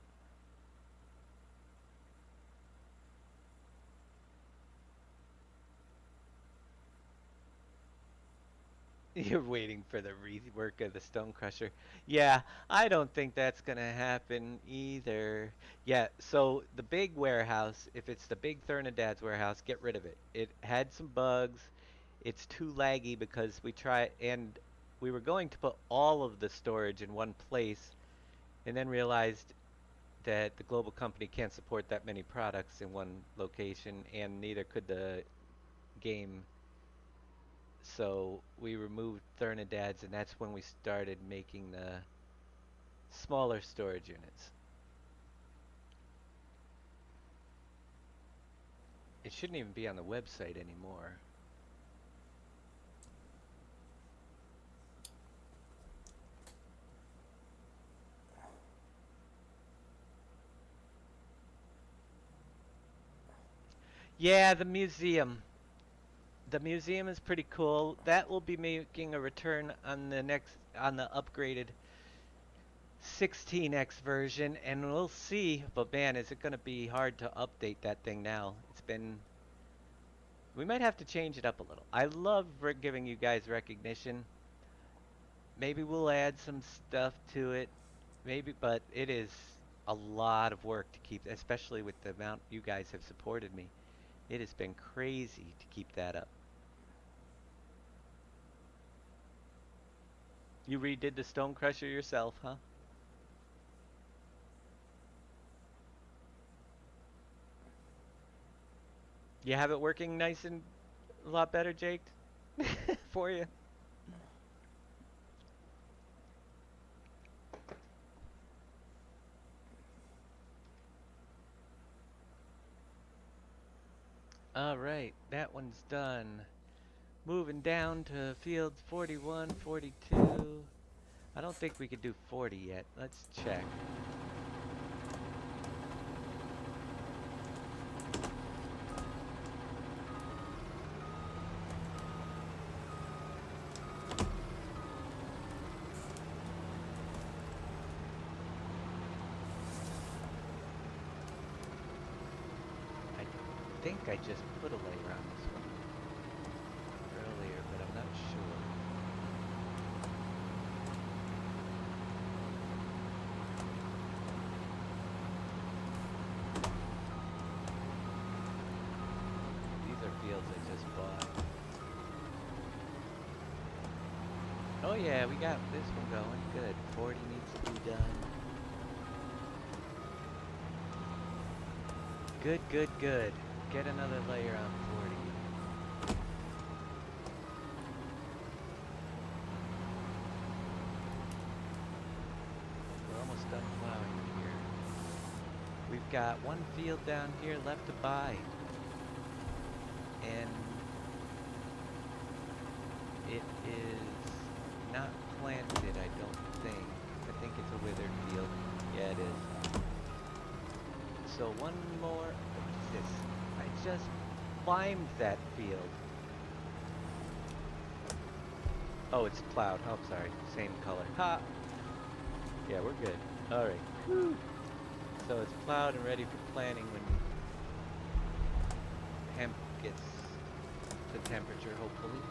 you're waiting for the rework of the Stone Crusher. Yeah, I don't think that's gonna happen either. Yeah, so the big warehouse, if it's the big Thernodad's warehouse, get rid of it. It had some bugs. It's too laggy because we were going to put all of the storage in one place and then realized that the global company can't support that many products in one location, and neither could the game. So we removed Thernodad's, and that's when we started making the smaller storage units. It shouldn't even be on the website anymore. Yeah, the museum. The museum is pretty cool. That will be making a return on the upgraded 16x version, and we'll see. But man, is it going to be hard to update that thing now? We might have to change it up a little. I love giving you guys recognition. Maybe we'll add some stuff to it. Maybe, but it is a lot of work to keep, especially with the amount you guys have supported me. It has been crazy to keep that up. You redid the Stone Crusher yourself, huh? You have it working nice and a lot better, Jake? For you? Alright, that one's done. Moving down to fields 41, 42. I don't think we could do 40 yet. Let's check. I think I just put a layer on this one earlier, but I'm not sure. These are fields I just bought. Oh yeah, we got this one going. Good. 40 needs to be done. Good, good, good. Get another layer on 40. We're almost done plowing here. We've got one field down here left to buy. And it is not planted, I don't think. I think it's a withered field. Yeah, it is. So one more. What is this? I just climbed that field. Oh, it's plowed. Oh, sorry. Same color. Ha! Yeah, we're good. Alright. So it's plowed and ready for planting when hemp gets to temperature, hopefully.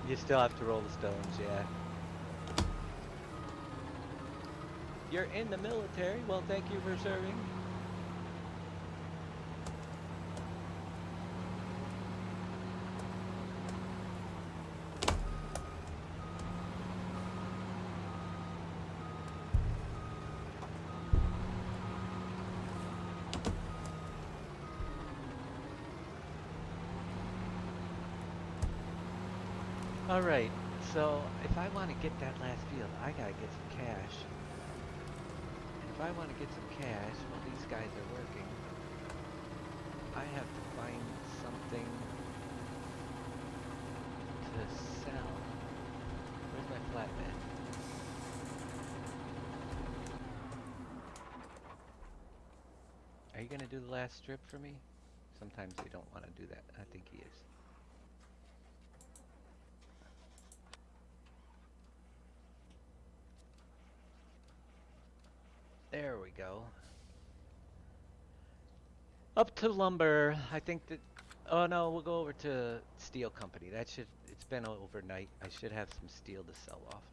You still have to roll the stones, yeah. You're in the military? Well, thank you for serving. Alright, so if I want to get that last field, I gotta get some cash. And if I want to get some cash while these guys are working, I have to find something to sell. Where's my flatbed? Are you gonna do the last strip for me? Sometimes they don't want to do that. I think he is. There we go. Up to lumber. I think that. Oh no, we'll go over to steel company. That should. It's been overnight. I should have some steel to sell off.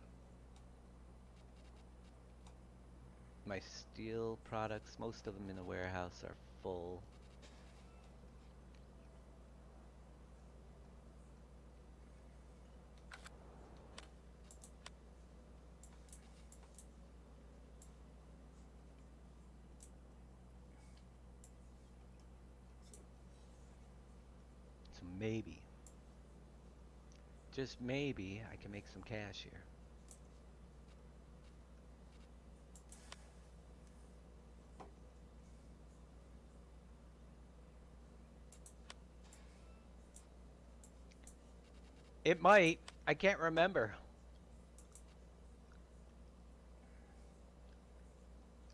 My steel products, most of them in the warehouse are full. So maybe, just maybe, I can make some cash here. It might. I can't remember.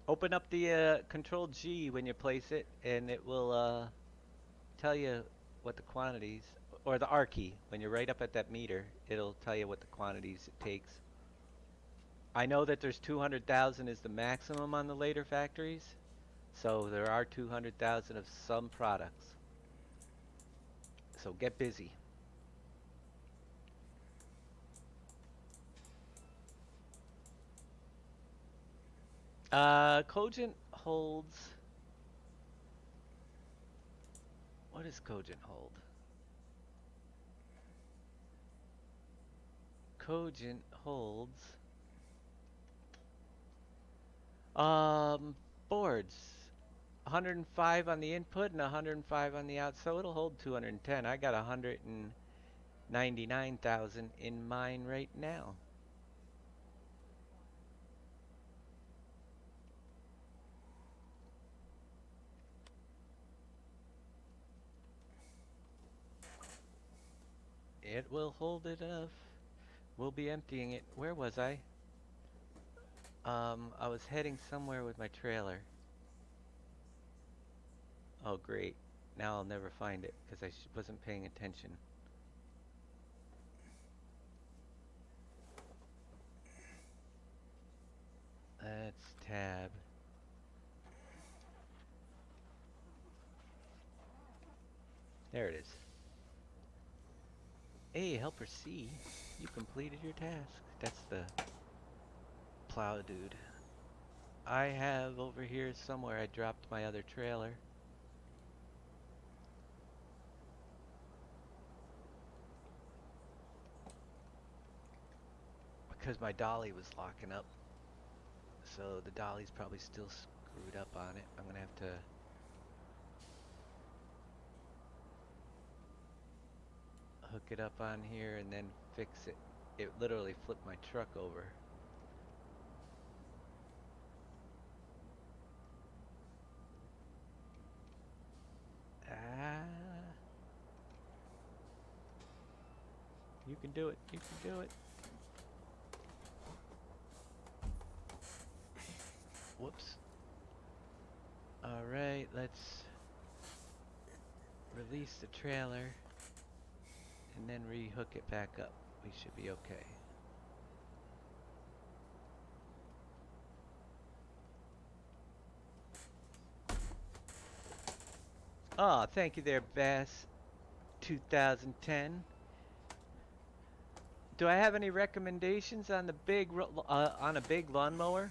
Open up the Control G when you place it, and it will tell you what the quantities, or the R key. When you're right up at that meter, it'll tell you what the quantities it takes. I know that there's 200,000 is the maximum on the later factories, so there are 200,000 of some products. So get busy. Cogent holds. What does Cogent hold? Cogent holds. Boards. 105 on the input and 105 on the out, so it'll hold 210. I got 199,000 in mine right now. It will hold it enough. We'll be emptying it. Where was I? I was heading somewhere with my trailer. Oh, great. Now I'll never find it because I wasn't paying attention. That's tab. There it is. Hey, helper C, you completed your task. That's the plow dude. I have over here somewhere I dropped my other trailer. Because my dolly was locking up. So the dolly's probably still screwed up on it. I'm gonna have to hook it up on here and then fix it. It literally flipped my truck over. Ah, you can do it. You can do it. Whoops. Alright, let's release the trailer and then re-hook it back up. We should be okay. Oh, thank you there, Bass 2010. Do I have any recommendations on the on a big lawnmower?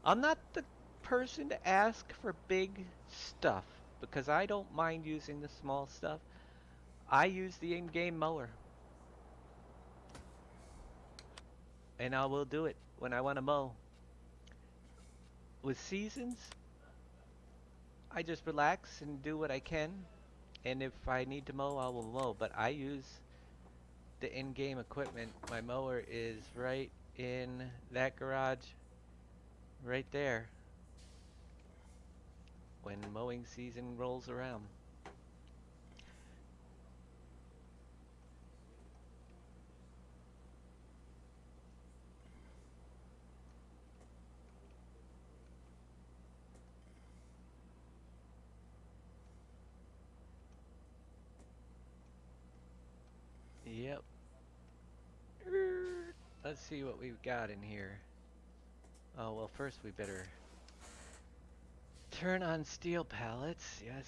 I'm not the person to ask for big stuff because I don't mind using the small stuff. I use the in-game mower. And I will do it when I want to mow. With seasons, I just relax and do what I can. And if I need to mow, I will mow. But I use the in-game equipment. My mower is right in that garage right there when mowing season rolls around. Yep. Let's see what we've got in here. Oh, well, first we better turn on steel pallets. Yes.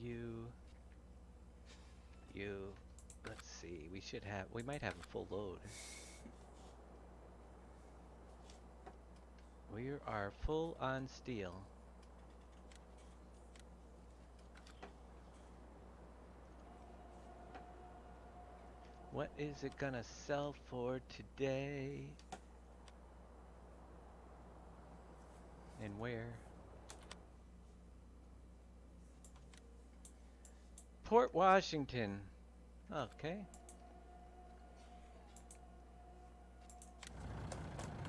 You. Let's see. We might have a full load. We are full on steel. What is it gonna sell for today? And where? Port Washington. Okay.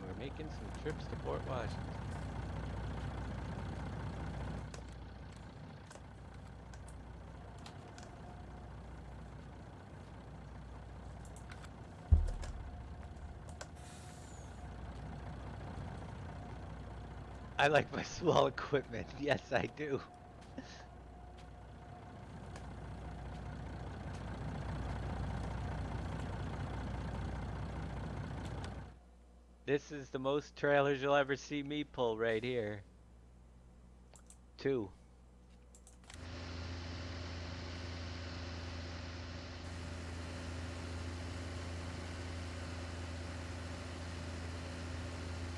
We're making some trips to Port Washington. I like my small equipment. Yes, I do. This is the most trailers you'll ever see me pull right here. 2.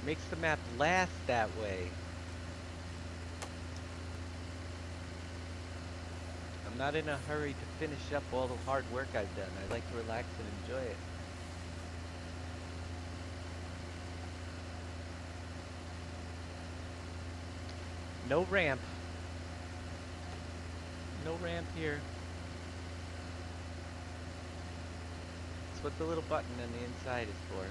Makes the map last that way. I'm not in a hurry to finish up all the hard work I've done. I like to relax and enjoy it. No ramp. No ramp here. That's what the little button on the inside is for.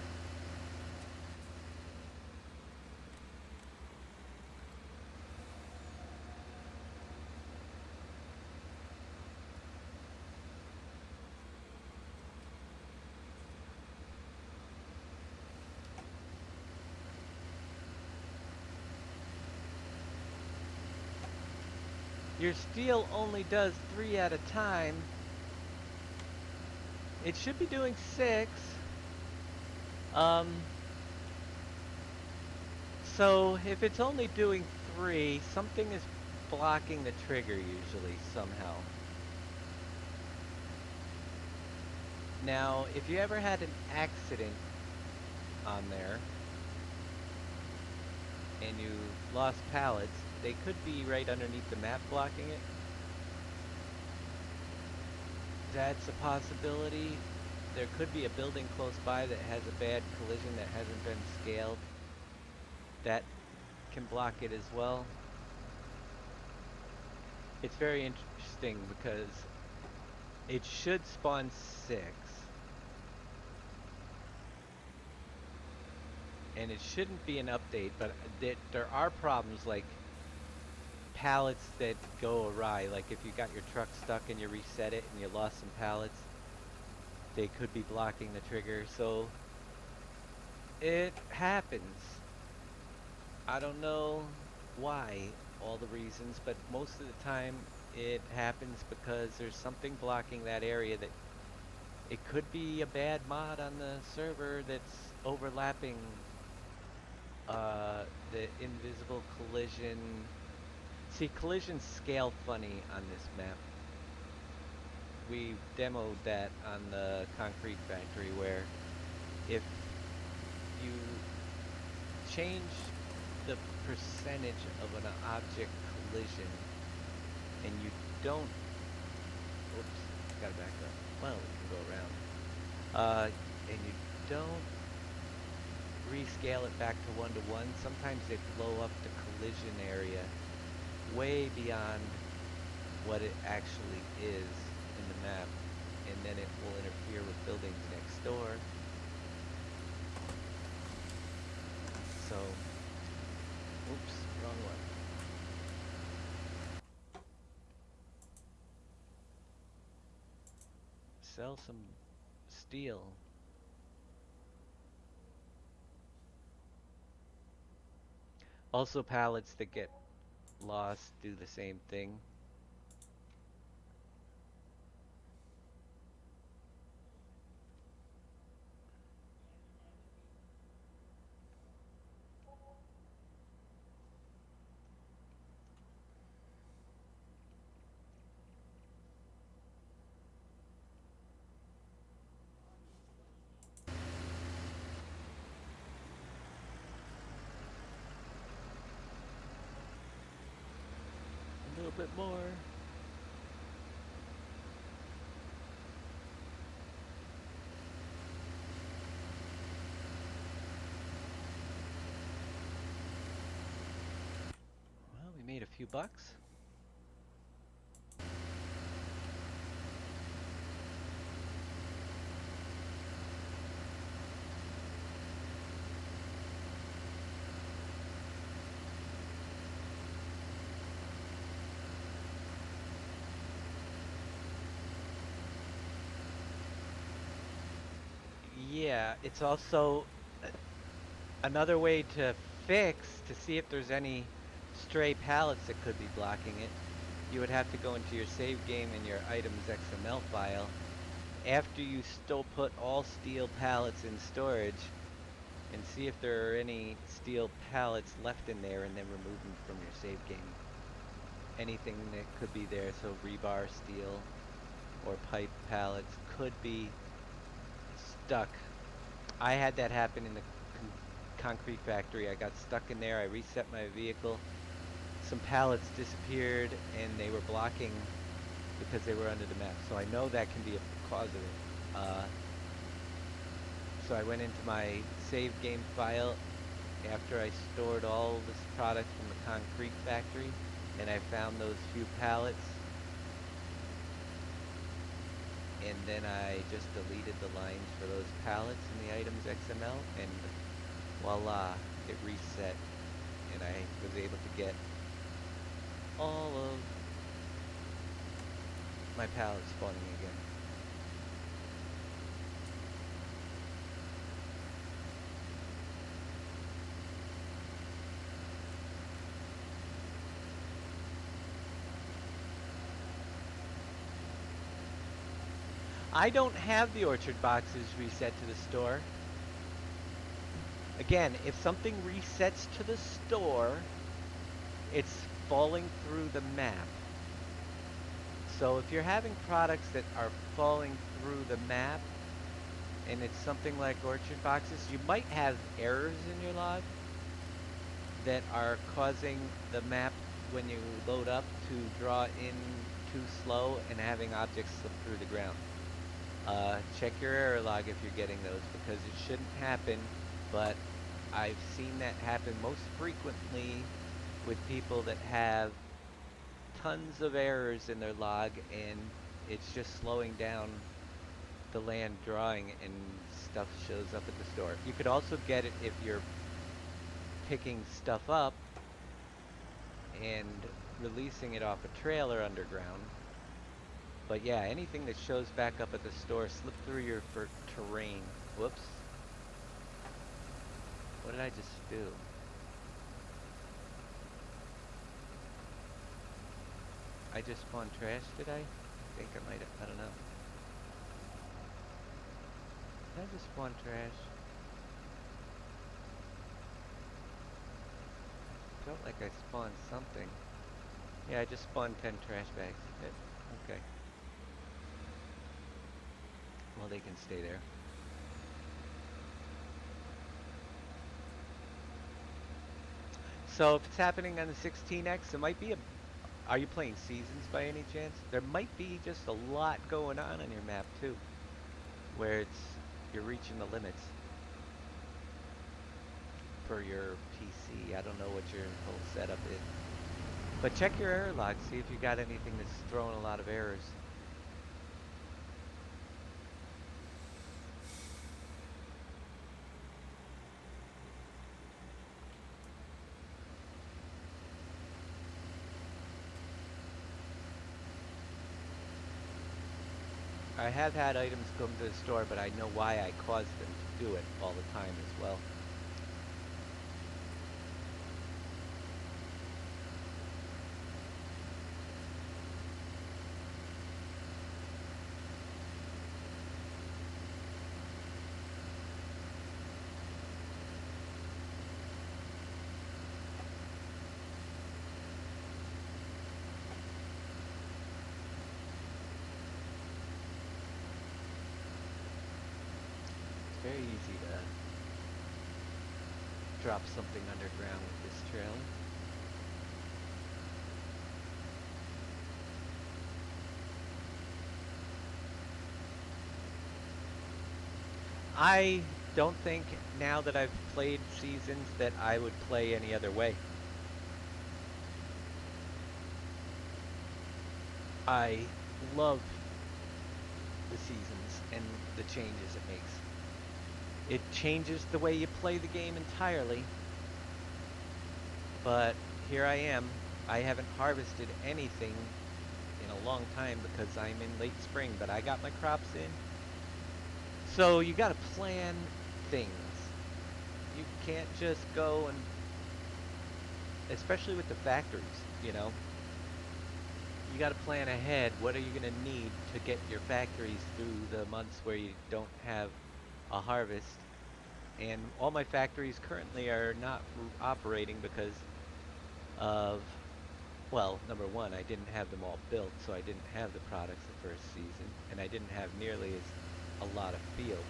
Your steel only does 3 at a time. It should be doing 6. So if it's only doing 3, something is blocking the trigger usually somehow. Now, if you ever had an accident on there and you lost pallets, they could be right underneath the map blocking it. That's a possibility. There could be a building close by that has a bad collision that hasn't been scaled. That can block it as well. It's very interesting because it should spawn 6. And it shouldn't be an update, but there are problems like pallets that go awry. Like if you got your truck stuck and you reset it and you lost some pallets, they could be blocking the trigger. So it happens. I don't know why, all the reasons, but most of the time it happens because there's something blocking that area. That it could be a bad mod on the server that's overlapping the invisible collision. See, collisions scale funny on this map. We demoed that on the concrete factory, where if you change the percentage of an object collision and you don't, oops, gotta back up. Well, we can go around. And you don't rescale it back to 1-to-1, sometimes they blow up the collision area way beyond what it actually is in the map, and then it will interfere with buildings next door. So, oops, wrong one. Sell some steel. Also, pallets that get lost do the same thing. A little bit more. Well, we made a few bucks. Yeah, it's also another way to fix, to see if there's any stray pallets that could be blocking it. You would have to go into your save game and your items XML file after you still put all steel pallets in storage and see if there are any steel pallets left in there, and then remove them from your save game. Anything that could be there, so rebar steel or pipe pallets, could be stuck. I had that happen in the concrete factory. I got stuck in there. I reset my vehicle. Some pallets disappeared and they were blocking because they were under the map. So I know that can be a cause of it. So I went into my save game file after I stored all this product from the concrete factory, and I found those few pallets. And then I just deleted the lines for those pallets in the items XML, and voila, it reset, and I was able to get all of my pallets spawning again. I don't have the orchard boxes reset to the store. Again, if something resets to the store, it's falling through the map. So if you're having products that are falling through the map, and it's something like orchard boxes, you might have errors in your log that are causing the map when you load up to draw in too slow and having objects slip through the ground. Check your error log if you're getting those because it shouldn't happen, but I've seen that happen most frequently with people that have tons of errors in their log and it's just slowing down the land drawing and stuff shows up at the store. You could also get it if you're picking stuff up and releasing it off a trailer underground. But yeah, anything that shows back up at the store, slip through your terrain. Whoops. What did I just do? I just spawned trash, did I? I think I might have, I don't know. Did I just spawn trash? Felt like I spawned something. Yeah, I just spawned 10 trash bags. Okay. Well, they can stay there. So if it's happening on the 16X, it might be a... Are you playing Seasons by any chance? There might be just a lot going on your map too, where you're reaching the limits for your PC. I don't know what your whole setup is. But check your error log, see if you got anything that's throwing a lot of errors. I have had items come to the store, but I know why I caused them to do it all the time as well. Very easy to drop something underground with this trailer. I don't think now that I've played Seasons that I would play any other way. I love the Seasons and the changes it makes. It changes the way you play the game entirely. But here I am. I haven't harvested anything in a long time because I'm in late spring, but I got my crops in. So you gotta plan things. You can't just go and, especially with the factories, you know, you gotta plan ahead. What are you gonna need to get your factories through the months where you don't have a harvest? And all my factories currently are not operating because of, well, number one, I didn't have them all built, so I didn't have the products the first season, and I didn't have nearly as a lot of fields.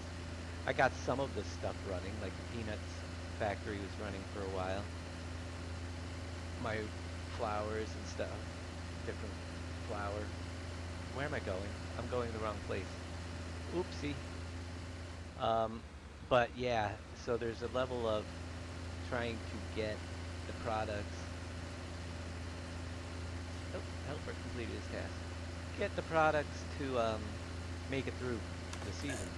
I got some of the stuff running, like the peanuts factory was running for a while. My flowers and stuff, different flour. Where am I going? I'm going the wrong place. Oopsie. But yeah, so there's a level of trying to get the products. Oh, helper completed his task. Get the products to make it through the season.